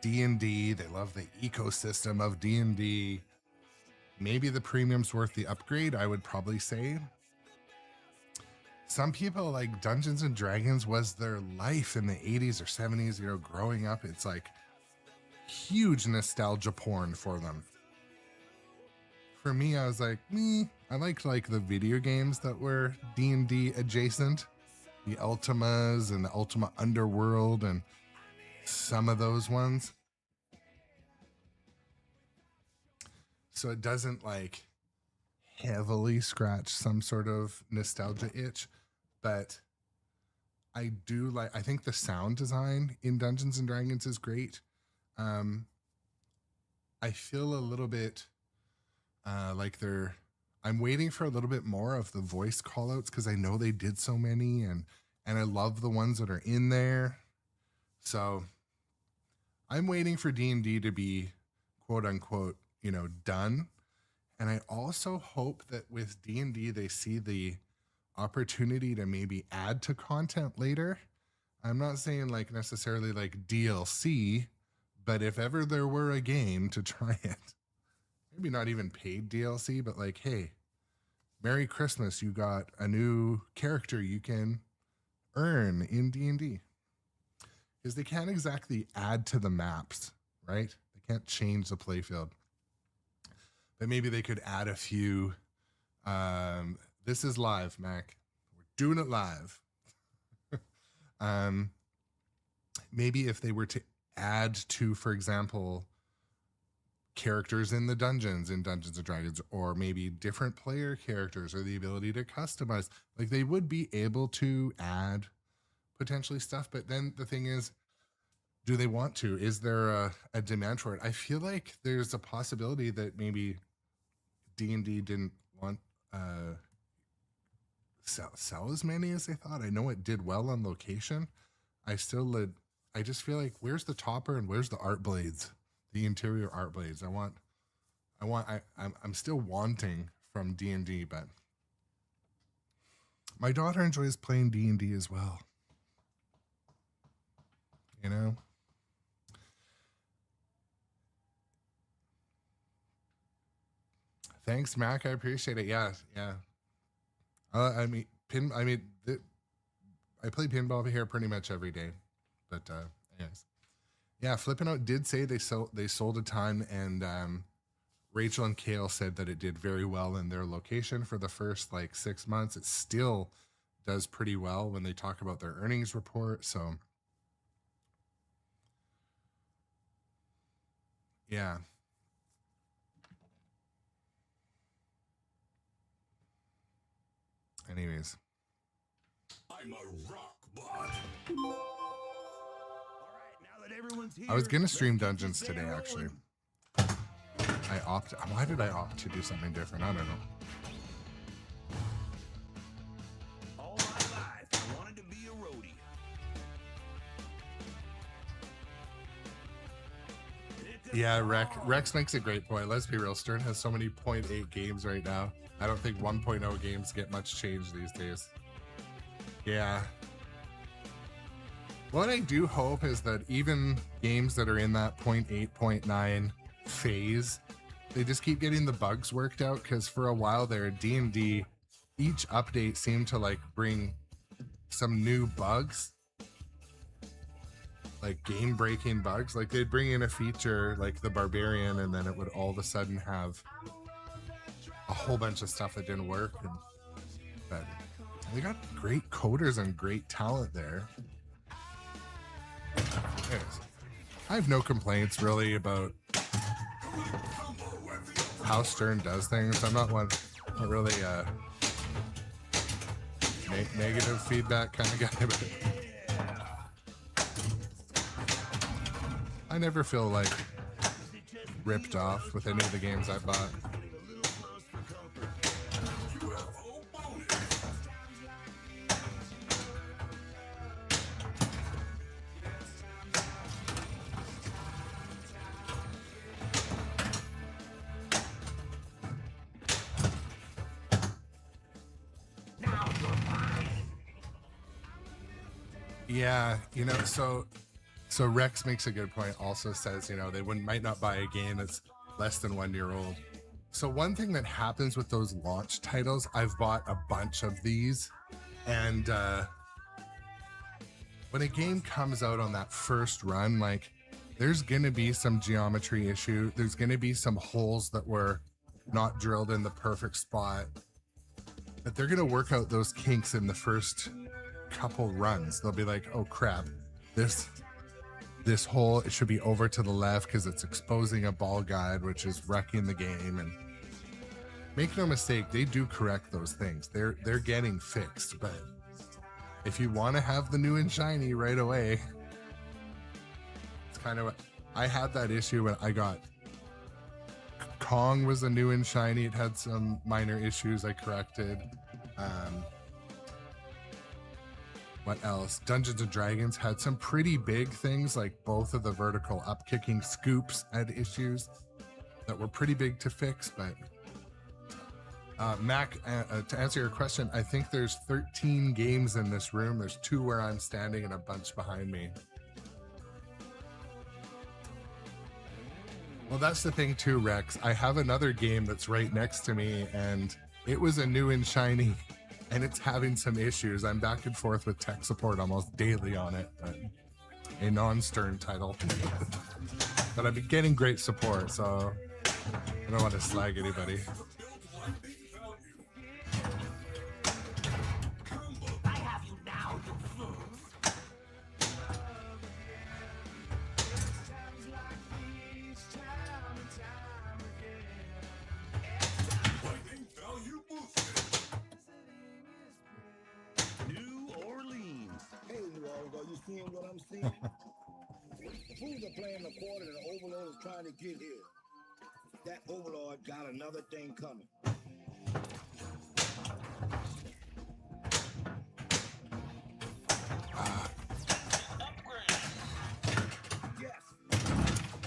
D&D, they love the ecosystem of D&D, maybe the premium's worth the upgrade, I would probably say. Some people, like, Dungeons and Dragons was their life in the 80s or 70s, you know, growing up. It's like huge nostalgia porn for them. For me, I was like, I liked like the video games that were D&D adjacent, the Ultimas and the Ultima Underworld and some of those ones. So it doesn't like heavily scratch some sort of nostalgia itch, but I do like, I think the sound design in Dungeons and Dragons is great. I feel a little bit I'm waiting for a little bit more of the voice callouts because I know they did so many, and I love the ones that are in there. So I'm waiting for D&D to be quote unquote, done. And I also hope that with D&D, they see the opportunity to maybe add to content later. I'm not saying like necessarily like DLC, but if ever there were a game to try it, maybe not even paid DLC, but like, hey, Merry Christmas, you got a new character you can earn in D&D. Because they can't exactly add to the maps, right? They can't change the playfield. But maybe they could add a few. This is live, Mac. We're doing it live. Maybe if they were to add to, for example, characters in the dungeons in Dungeons and Dragons, or maybe different player characters, or the ability to customize, like they would be able to add potentially stuff. But then the thing is, do they want to? Is there a demand for it? I feel like there's a possibility that maybe D&D didn't want sell as many as they thought. I know it did well on location. I just feel like, where's the topper and where's the art blades, the interior art blades? I'm still wanting from D&D, but my daughter enjoys playing D&D as well. Thanks, Mac. I appreciate it. Yeah. I play pinball over here pretty much every day. But anyways. Yeah, Flipping Out did say they sold a ton, and Rachel and Kale said that it did very well in their location for the first 6 months. It still does pretty well when they talk about their earnings report. So yeah. Anyways. I'm a rock bot. I was gonna stream Dungeons today, actually. Why did I opt to do something different? I don't know. All my life, I wanted to be a roadie. Yeah, Rex makes a great point. Let's be real. Stern has so many 0.8 games right now. I don't think 1.0 games get much change these days. Yeah. What I do hope is that even games that are in that 0.8, 0.9 phase, they just keep getting the bugs worked out, because for a while there, D&D, each update seemed to bring some new bugs, game-breaking bugs. They'd bring in a feature like the Barbarian, and then it would all of a sudden have a whole bunch of stuff that didn't work. But they got great coders and great talent there. Anyways, I have no complaints really about how Stern does things. I'm not really negative feedback kind of guy, but I never feel ripped off with any of the games I bought. Yeah, so Rex makes a good point. Also says, they might not buy a game that's less than 1 year old. So one thing that happens with those launch titles, I've bought a bunch of these, and when a game comes out on that first run, there's gonna be some geometry issue. There's gonna be some holes that were not drilled in the perfect spot, but they're gonna work out those kinks in the first couple runs. They'll be like, oh crap, this hole, it should be over to the left because it's exposing a ball guide, which is wrecking the game. And make no mistake, they do correct those things. They're getting fixed. But if you want to have the new and shiny right away, it's kind of I had that issue when I got Kong was a new and shiny. It had some minor issues I corrected. What else? Dungeons and Dragons had some pretty big things, like both of the vertical up-kicking scoops had issues that were pretty big to fix. But Mac, to answer your question, I think there's 13 games in this room. There's 2 where I'm standing and a bunch behind me. Well, that's the thing too, Rex. I have another game that's right next to me, and it was a new and shiny, and it's having some issues. I'm back and forth with tech support almost daily on it, but a non-Stern title. But I've been getting great support, so I don't want to slag anybody. I have you now, you fools. New Orleans. Hey, New Orleans, are you seeing what I'm seeing? The fools are playing the quarter and the overlord is trying to get here. That overlord got another thing coming.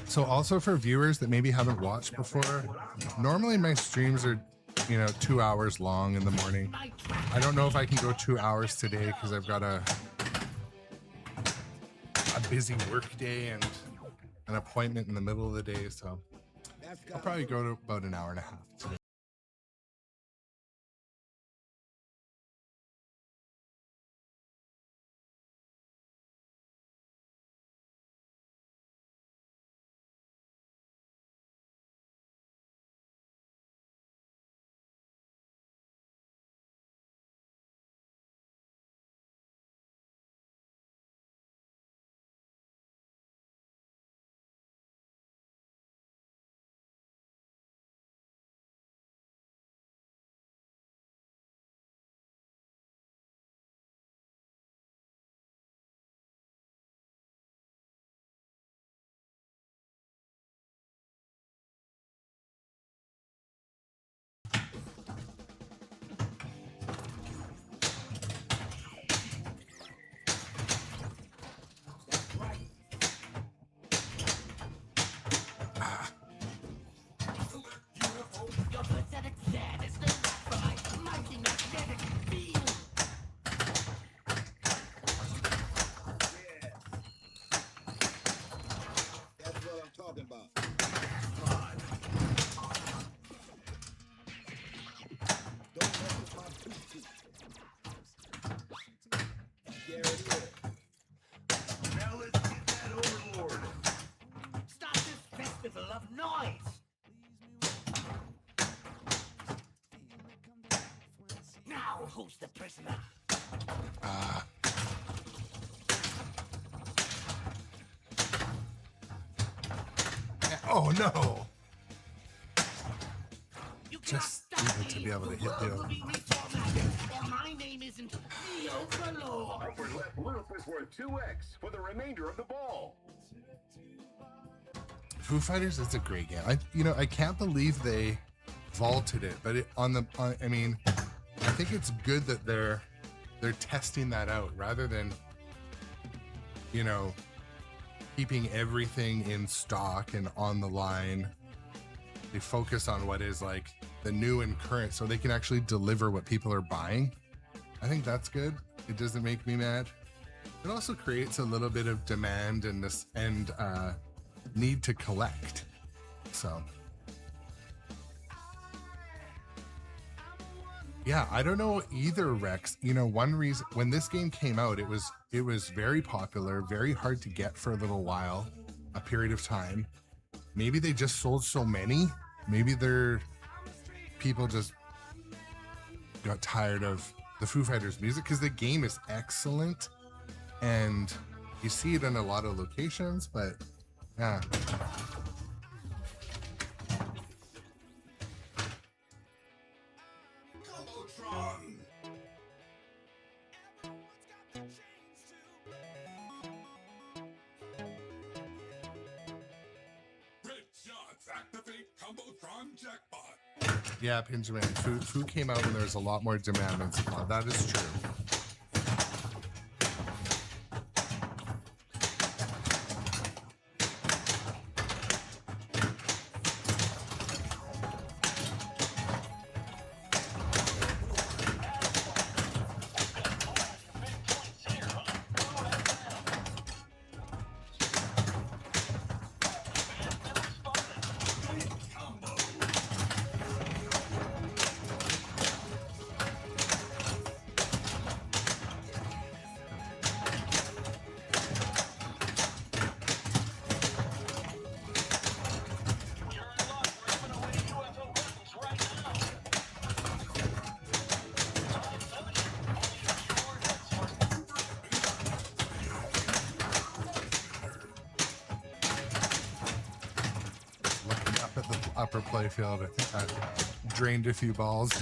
So also for viewers that maybe haven't watched before, normally my streams are, 2 hours long in the morning. I don't know if I can go 2 hours today because I've got a busy work day and an appointment in the middle of the day. So I'll probably go to about an hour and a half today. Your pathetic sadness, no match for my mighty magnetic field. That's what I'm talking about. Don't mess with my poochie. There it is. Now let's get that overlord. Stop this festival of noise. Now who's the prisoner? Oh no! You Just cannot stop needed to me. be able to hit The world the- will be reformatted, or my name isn't the Overlord. Upward left loop is worth 2x for the remainder of the ball. Foo Fighters is a great game. I can't believe they vaulted it, but I think it's good that they're testing that out rather than keeping everything in stock and on the line. They focus on what is like the new and current so they can actually deliver what people are buying. I think that's good. It doesn't make me mad. It also creates a little bit of demand and need to collect. So yeah, I don't know either, Rex. One reason when this game came out, it was very popular, very hard to get for a little while, a period of time. Maybe they just sold so many. Maybe people just got tired of the Foo Fighters music because the game is excellent and you see it in a lot of locations, but yeah. Red shots activate Combotron. Yeah, Pinjaman. Foo came out when there was a lot more demand than supply. That is true. Looking up at the upper playfield, I think I drained a few balls.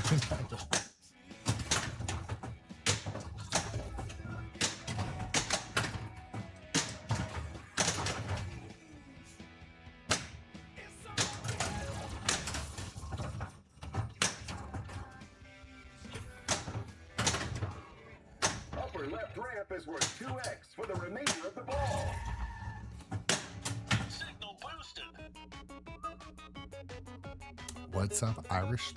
Upper left ramp is worth 2x for the remainder of the ball. Signal boosted. What's up, Irish?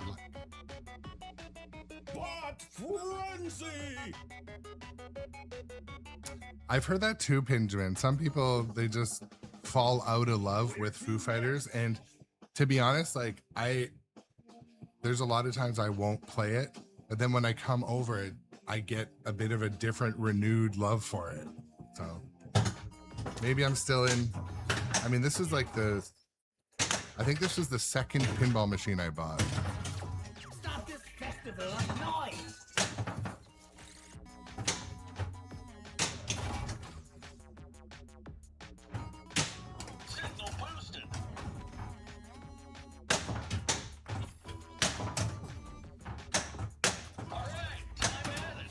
Bot frenzy! I've heard that too, Pinjaman. Some people, they just fall out of love with Foo Fighters, and to be honest, like there's a lot of times I won't play it, but then when I come over it, I get a bit of a different renewed love for it. So maybe I'm still in. I mean, this is like I think this was the second pinball machine I bought. Stop this festival of noise! Signal boosted. All right, time added.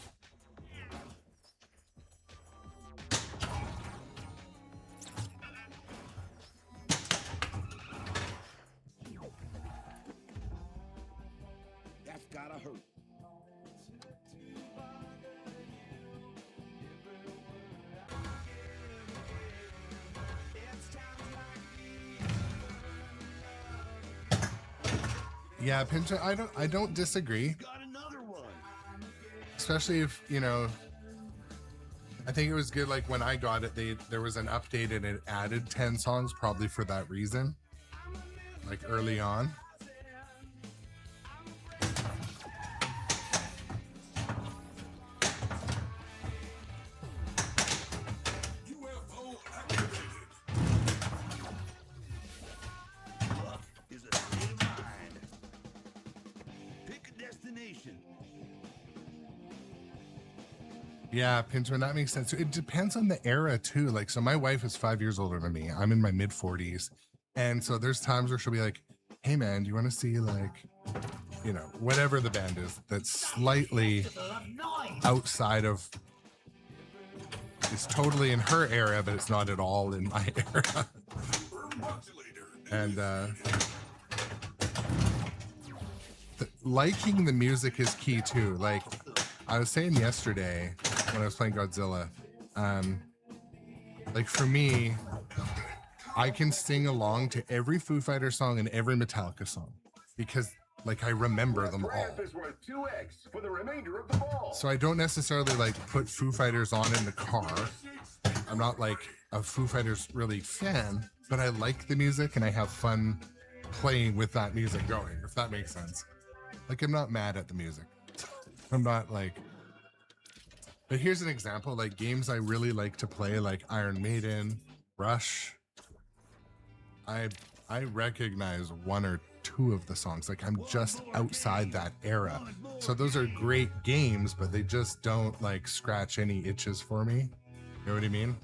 That's gotta hurt. Yeah, Pinja, I don't disagree. Got another one. Especially if, you know, I think it was good, like when I got it, there was an update and it added 10 songs, probably for that reason, like early on. UFO activated. Luck is a state of mind. Pick a destination. Yeah, Pinjaman, that makes sense. It depends on the era too. Like, so my wife is 5 years older than me. I'm in my mid 40s. And so there's times where she'll be like, hey man, do you want to see, like, you know, whatever the band is that's slightly Festival of noise! outside of, it's totally in her era, but it's not at all in my era. And liking the music is key too. Like I was saying yesterday when I was playing Godzilla, like for me, I can sing along to every Foo Fighters song and every Metallica song because like I remember them all. Ramp is worth 2x for the remainder of the ball. So I don't necessarily like put Foo Fighters on in the car. I'm not like a Foo Fighters really fan, but I like the music and I have fun playing with that music going, if that makes sense. Like I'm not mad at the music. I'm not like, but here's an example, like games I really like to play, like Iron Maiden, Rush. I recognize one or two of the songs. Like I'm just outside that era. So those are great games, but they just don't like scratch any itches for me. You know what I mean?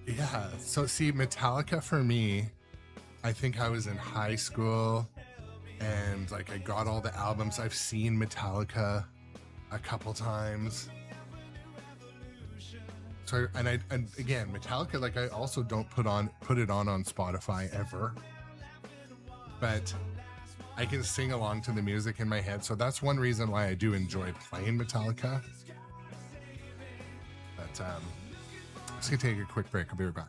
Yeah. So see, Metallica for me, I think I was in high school and like I got all the albums. I've seen Metallica a couple times. So and again, Metallica, like I also don't put it on Spotify ever, but I can sing along to the music in my head. So that's one reason why I do enjoy playing Metallica. But I'm just gonna take a quick break. I'll be right back.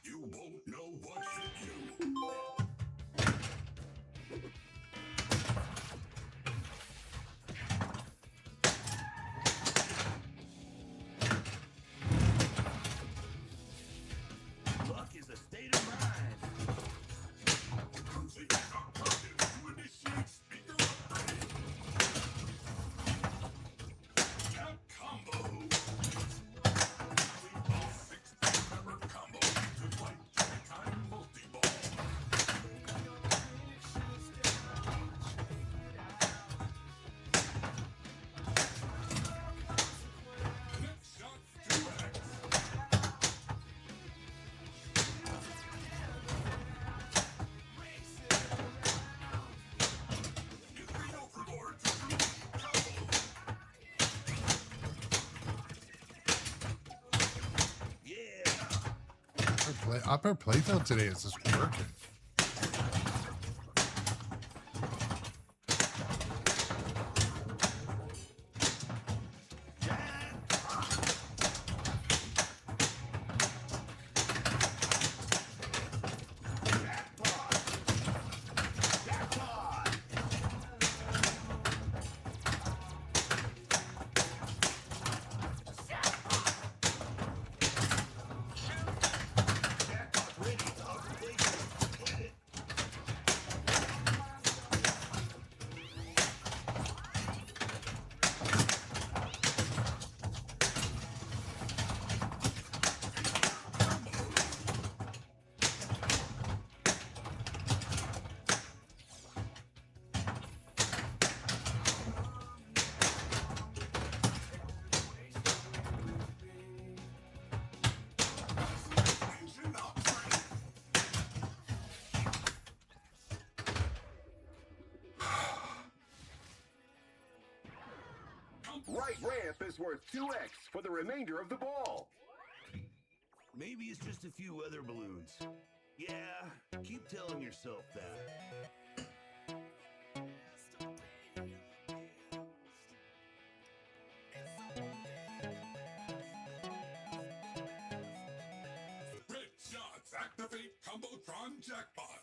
You won't know what hit you. Luck is a state of mind. Complete cockpit to initiate speaker upgrade. Tap combo. Complete all 16-member combo to longtime multiballs. upper playfield today is just working. Right ramp is worth 2x for the remainder of the ball. Maybe it's just a few weather balloons. Yeah, keep telling yourself that. Red shots activate Combotron jackpot.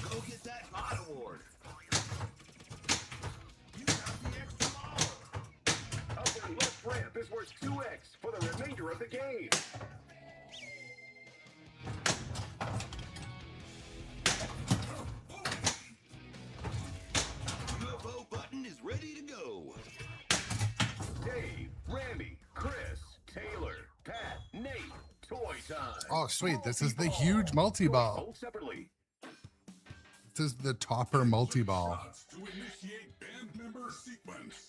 Go get that hot award. Upper left ramp is worth 2x for the remainder of the game. UFO button is ready to go. Dave, Randy, Chris, Taylor, Pat, Nate, Toy Time. Oh, sweet. This is the huge multi-ball. Sold separately. This is the topper multi-ball. Shots to initiate band member sequence.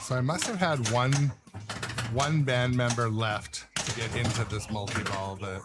So I must have had one band member left to get into this multi-ball, but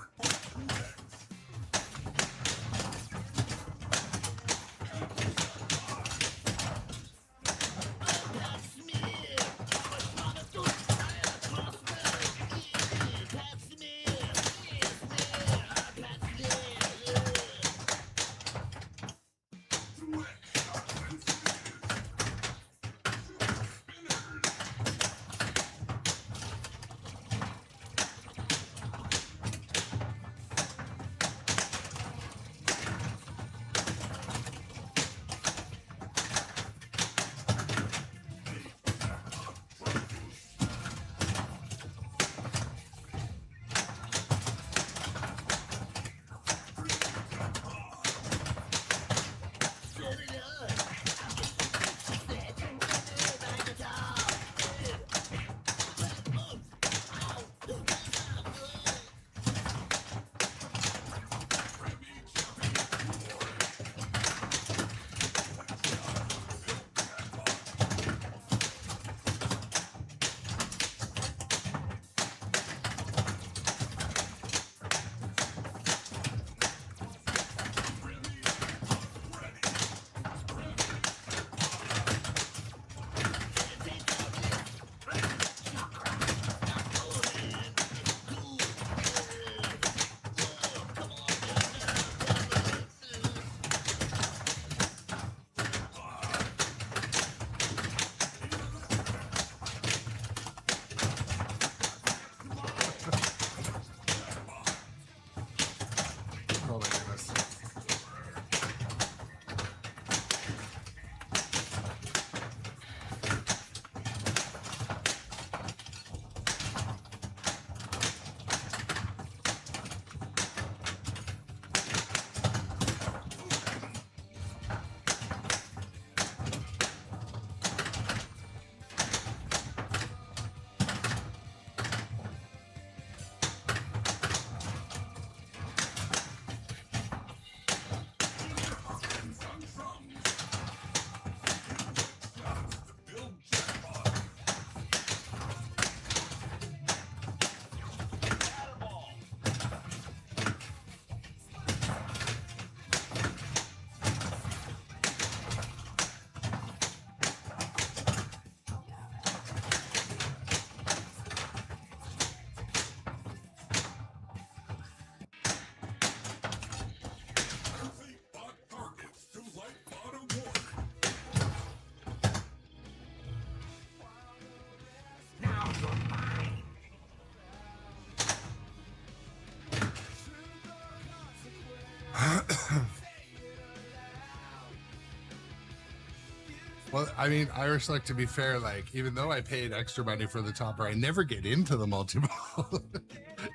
I mean, Irish Luck, to be fair, like, even though I paid extra money for the topper, I never get into the multi-ball.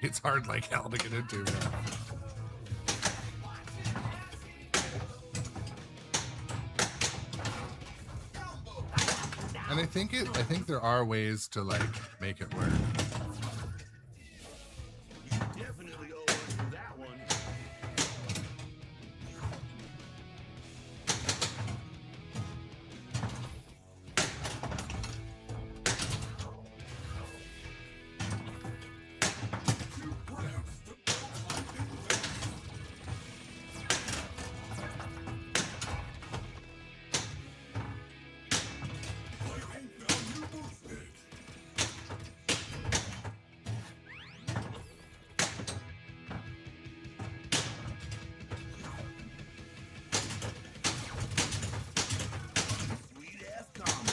It's hard like hell to get into. And I think there are ways to like make it work. Definitely owe us for that one. Sweet ass combo.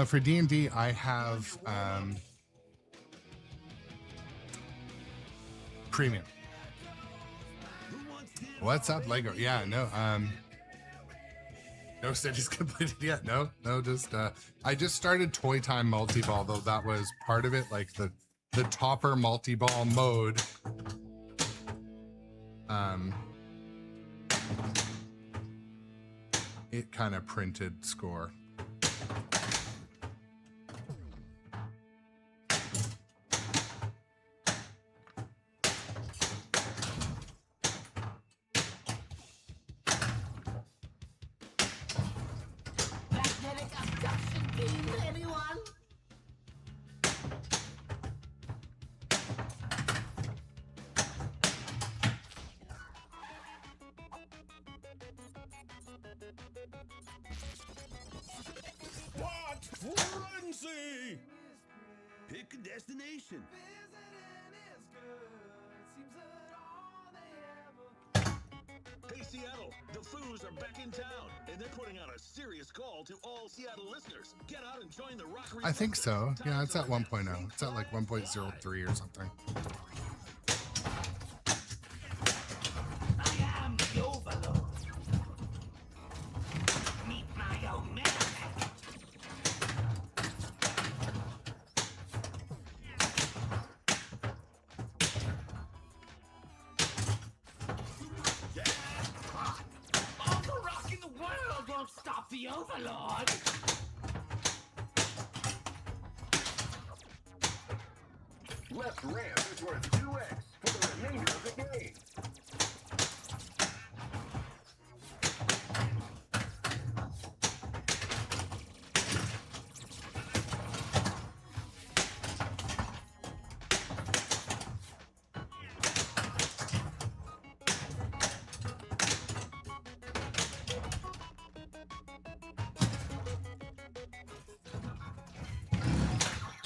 For D&D, I have premium. What's up, Lego? Yeah, no, no studies completed yet. No, just I just started Toy Time Multi-Ball, though that was part of it, like the topper multi-ball mode. It kind of printed score. Magnetic abduction fiends, anyone? What? Frenzy! Pick a destination. Hey, Seattle, the Foos are back in town, and they're putting out a serious call to all Seattle listeners. Get out and join the Rock. I think so. Yeah, it's at 1.0. It's at like 1.03 or something. I am the Overlord. Meet my own man. All the rock in the world won't stop the Overlord. Left ramp is worth 2x for the remainder of the game.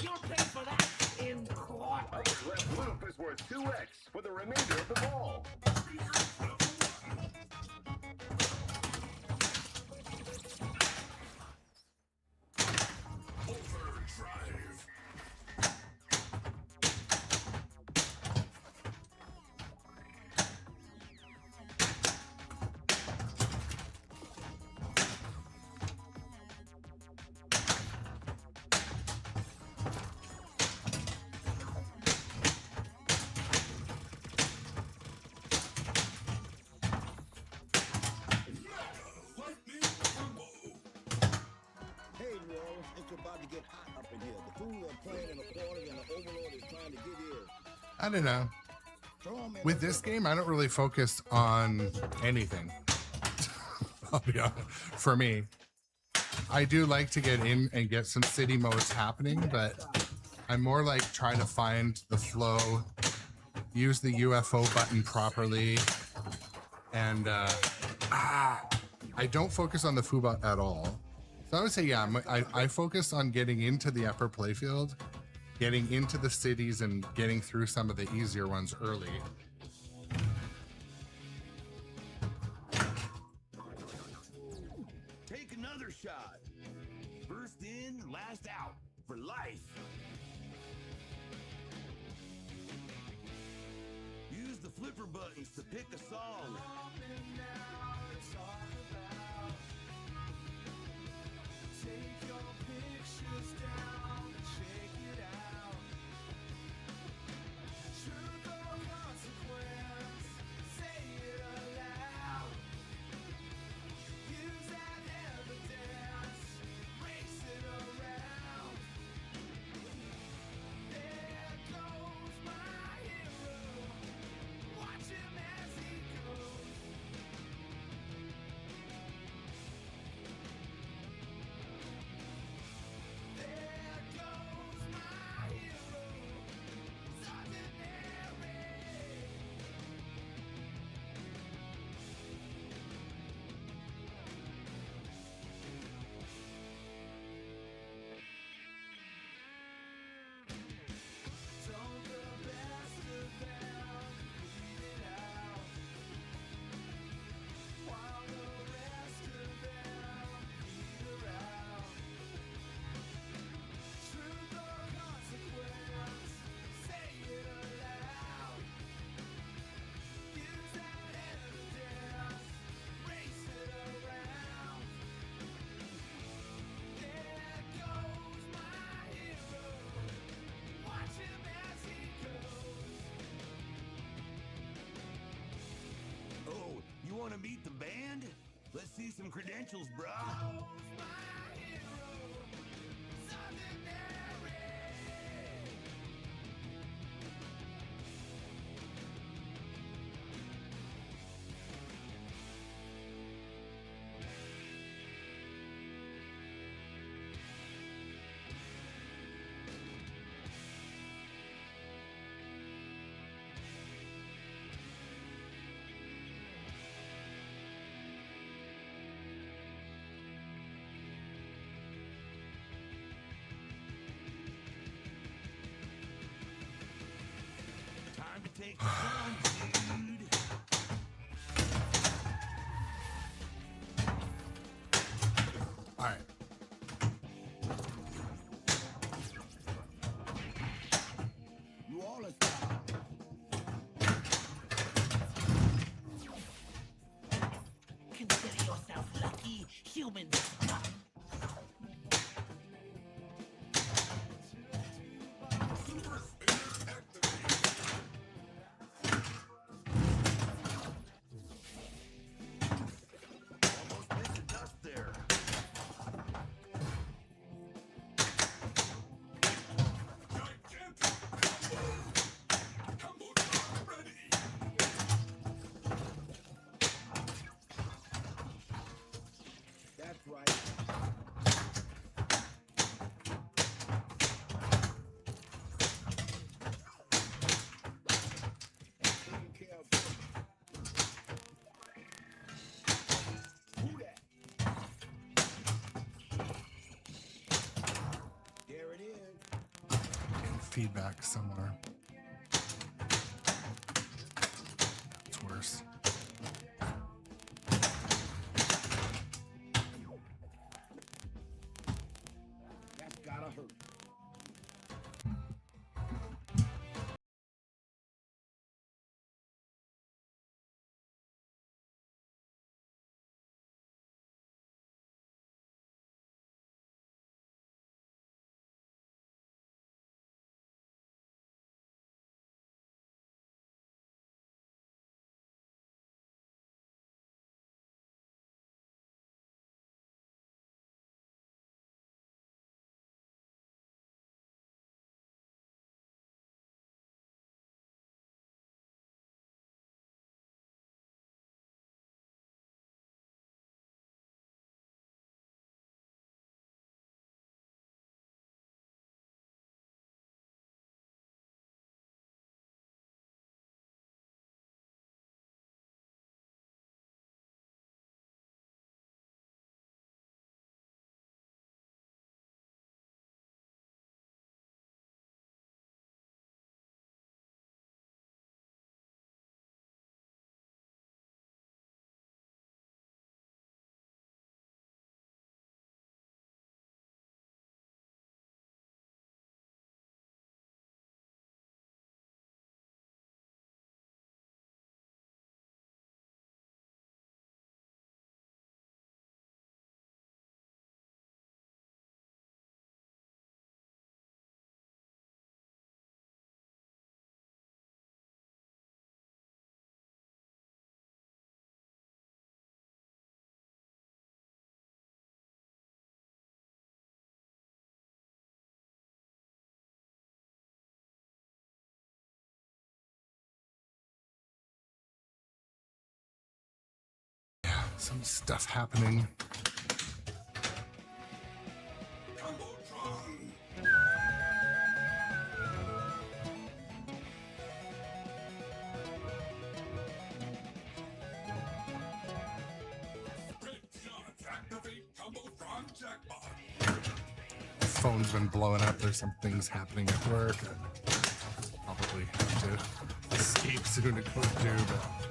You'll pay for that in court. Left loop is worth 2x for the remainder of the ball. Hey, Roll, it's about to get hot up in here. The fools are playing in a quarter and the Overlord is trying to get here. I don't know. Throw 'em in With the this game, I don't really focus on anything. I'll be honest. For me, I do like to get in and get some city modes happening, but I'm more like trying to find the flow, use the UFO button properly, and I don't focus on the Foo at all. So I would say, yeah, I focus on getting into the upper playfield, getting into the cities, and getting through some of the easier ones early. Take another shot. First in, last out. For life. Use the flipper buttons to pick a song. Take your pictures down and check it out. Truth or consequence, say it aloud. Use that evidence, race it around. There goes my hero, watch him as he goes. There goes my hero, it's ordinary. Don't the best of them beat it out, while the rest of them peter out. Truth or consequence, say it aloud. Use that evidence, race it around. There goes my hero, watch him as he goes. Oh, you want to meet the band? Let's see some credentials, brah. Goes my hero, it's ordinary. Time to take the sun, dude. All right. You all are style. Consider yourself lucky, humans. Almost missed the dust there. That's right. Taking care of business. Who that? There it is. Getting feedback somewhere. It's worse. That's gotta hurt. some stuff happening. Phone's been blowing up. There's some things happening at work. Probably have to escape soon to go do, but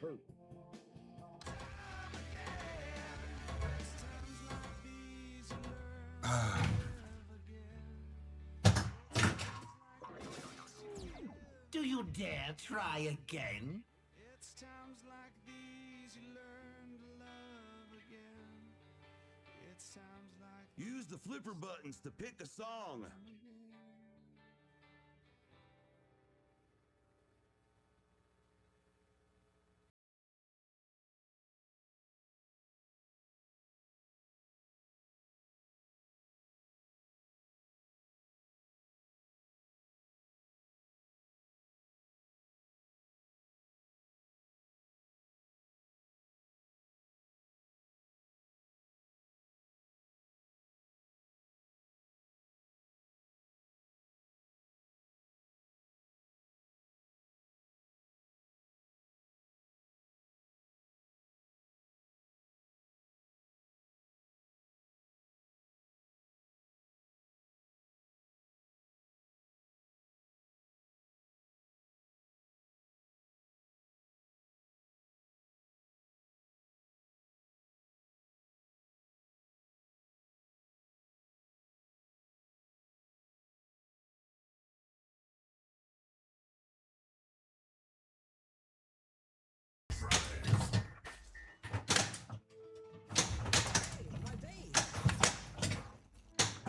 hurt. Do you dare try again? It's times like these you learn to love again. It's times like Use the flipper buttons to pick a song.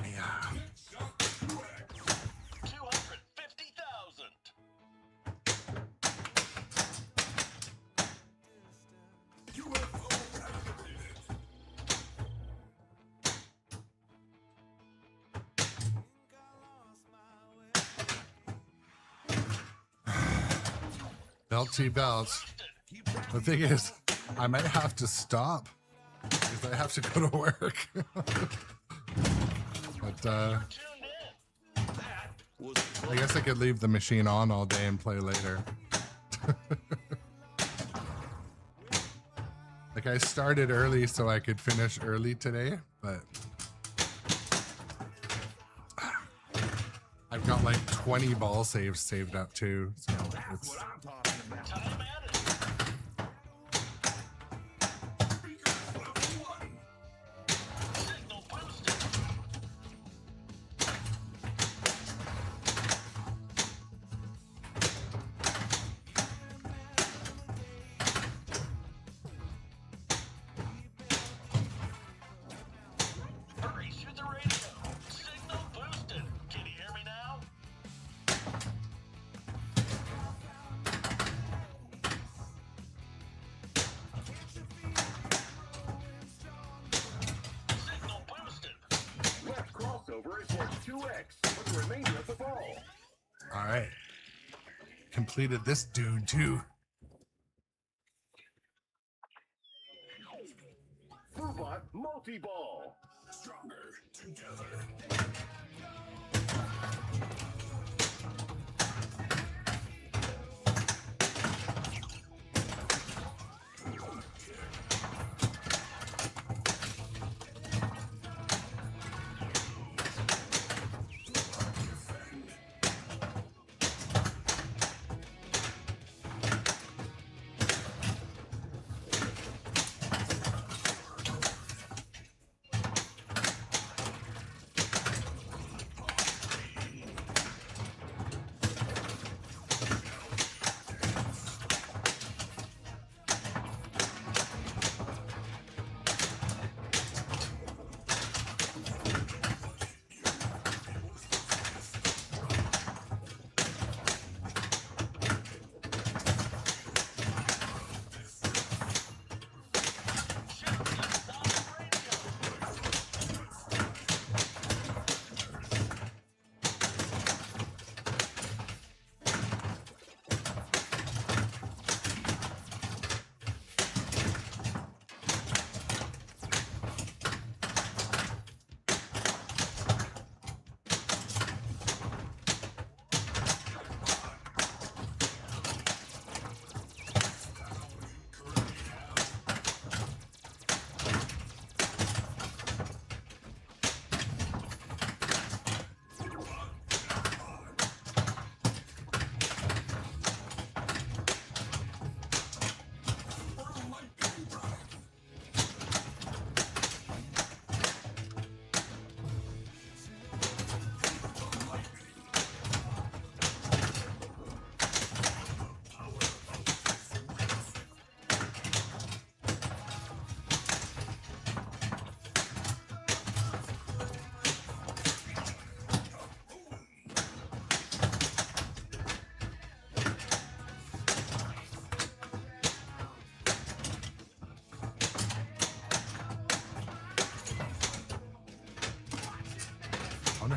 Yeah. 250,000. Belty belts. The thing is, I might have to stop because I have to go to work. But Tuned in. I guess I could leave the machine on all day and play later. Like I started early so I could finish early today, but I've got like 20 ball saves saved up too. So it's, What I'm talking about. Time added. Signal boosted. Hurry, shoot the radio. Signal boosted. Can you hear me now? Signal boosted. Left crossover is worth 2x for the remainder of the ball. all right. Completed this dude too. Foobot multi-ball. Stronger together.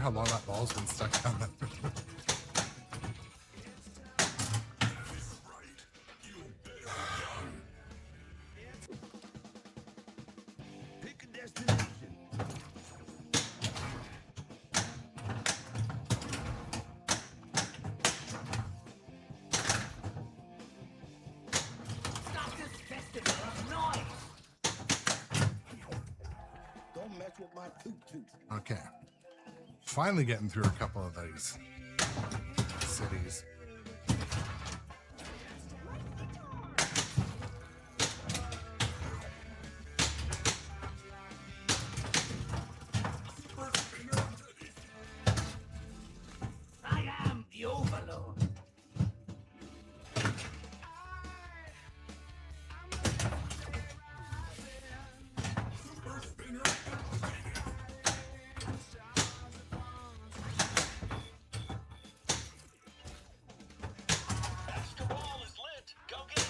how long that ball's been stuck down there. Pick a destination. Stop this festival of noise! Don't mess with my toot-toot. Okay. Finally getting through a couple of these cities. I am the Overlord. Extra ball is lit. Go get it.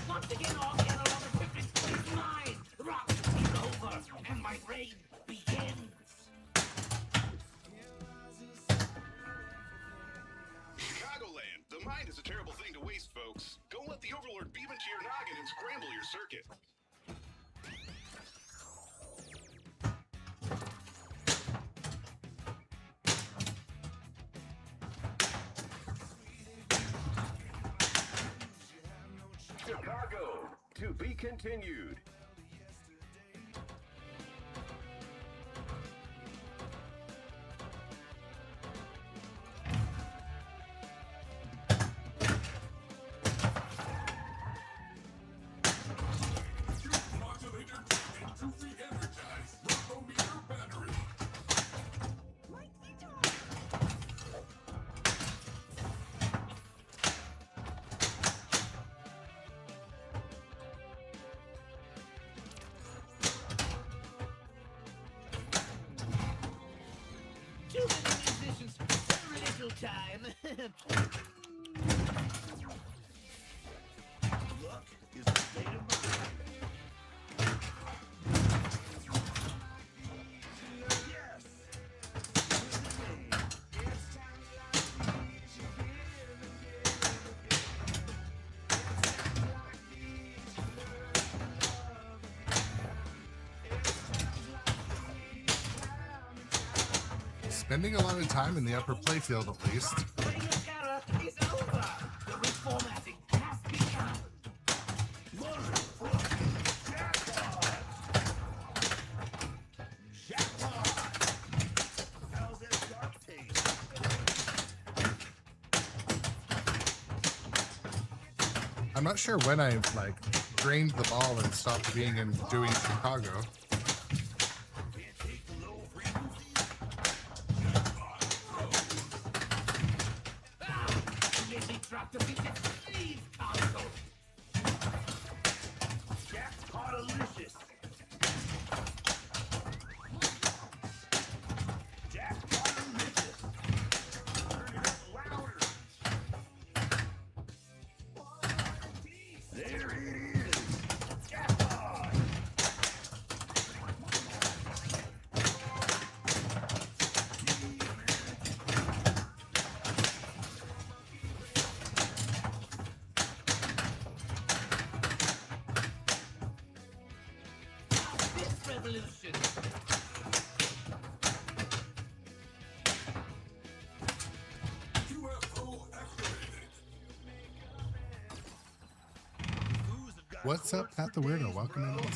Once again, all the analog equipment is mine. Rock is over, and my reign begins. Chicagoland, the mind is a terrible thing to waste, folks. Don't let the Overlord beam into your noggin and scramble your circuit. Chicago, to be continued. Too many musicians, very little time. Luck is a state of mind. Yes. Spending a lot of time in the upper playfield at least. Radio era is over. The reformatting has begun. How's that dark taste? I'm not sure when I like drained the ball and stopped being in doing Chicago. Can't take the low frequency. You made me drop the pieces. Please, console. Jackpot-alicious. Jackpot-alicious. Turn it up louder. There it is. Jackpot. This revolution. What's up, Pat the Weirdo? Welcome in. Also.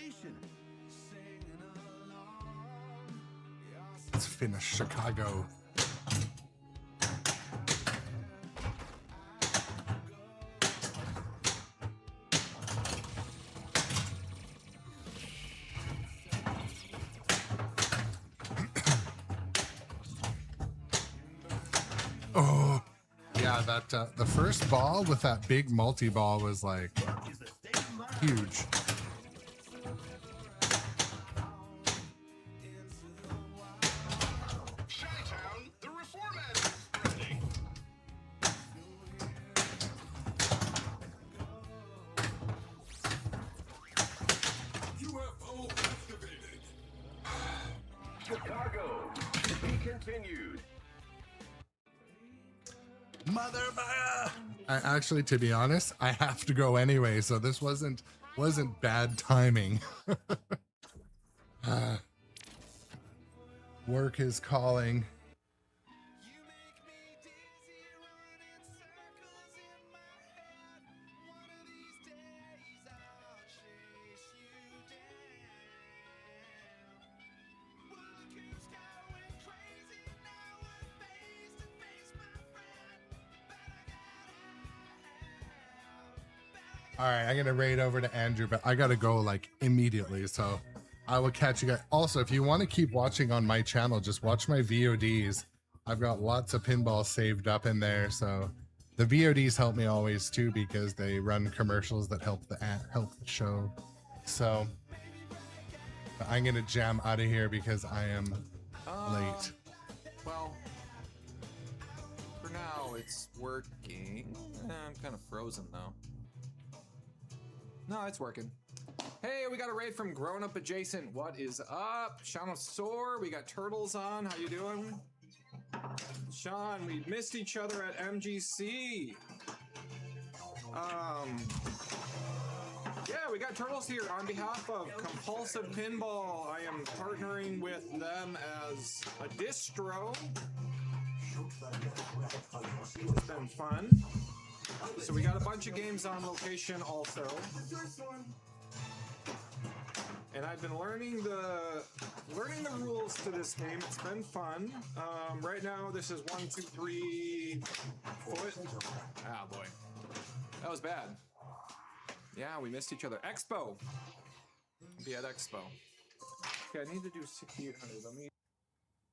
destination. Let's finish Chicago. Oh, yeah, that the first ball with that big multi-ball was like huge. Chi-Town, the reformat is spreading. UFO activated. Chicago, to be continued. Mother actually, to be honest, I have to go anyway, so this wasn't bad timing. Work is calling. All right, I'm gonna raid over to Andrew, but I gotta go like immediately, so I will catch you guys. Also, if you want to keep watching on my channel, just watch my VODs. I've got lots of pinball saved up in there, so the VODs help me always too because they run commercials that help the show. So but I'm gonna jam out of here because I am late. Well, for now it's working. I'm kind of frozen though. No, it's working. Hey, we got a raid from Grownup Adjacent. What is up? Sean Soar, we got Turtles on. How you doing? Sean, we missed each other at MGC. Yeah, we got Turtles here on behalf of Compulsive Pinball. I am partnering with them as a distro. It's been fun. So we got a bunch of games on location also. And I've been learning the rules to this game. It's been fun. Right now this is 1, 2, 3 foot. Ah boy. That was bad. Yeah, we missed each other. Expo. Be at Expo. Okay, I need to do 6800. Let me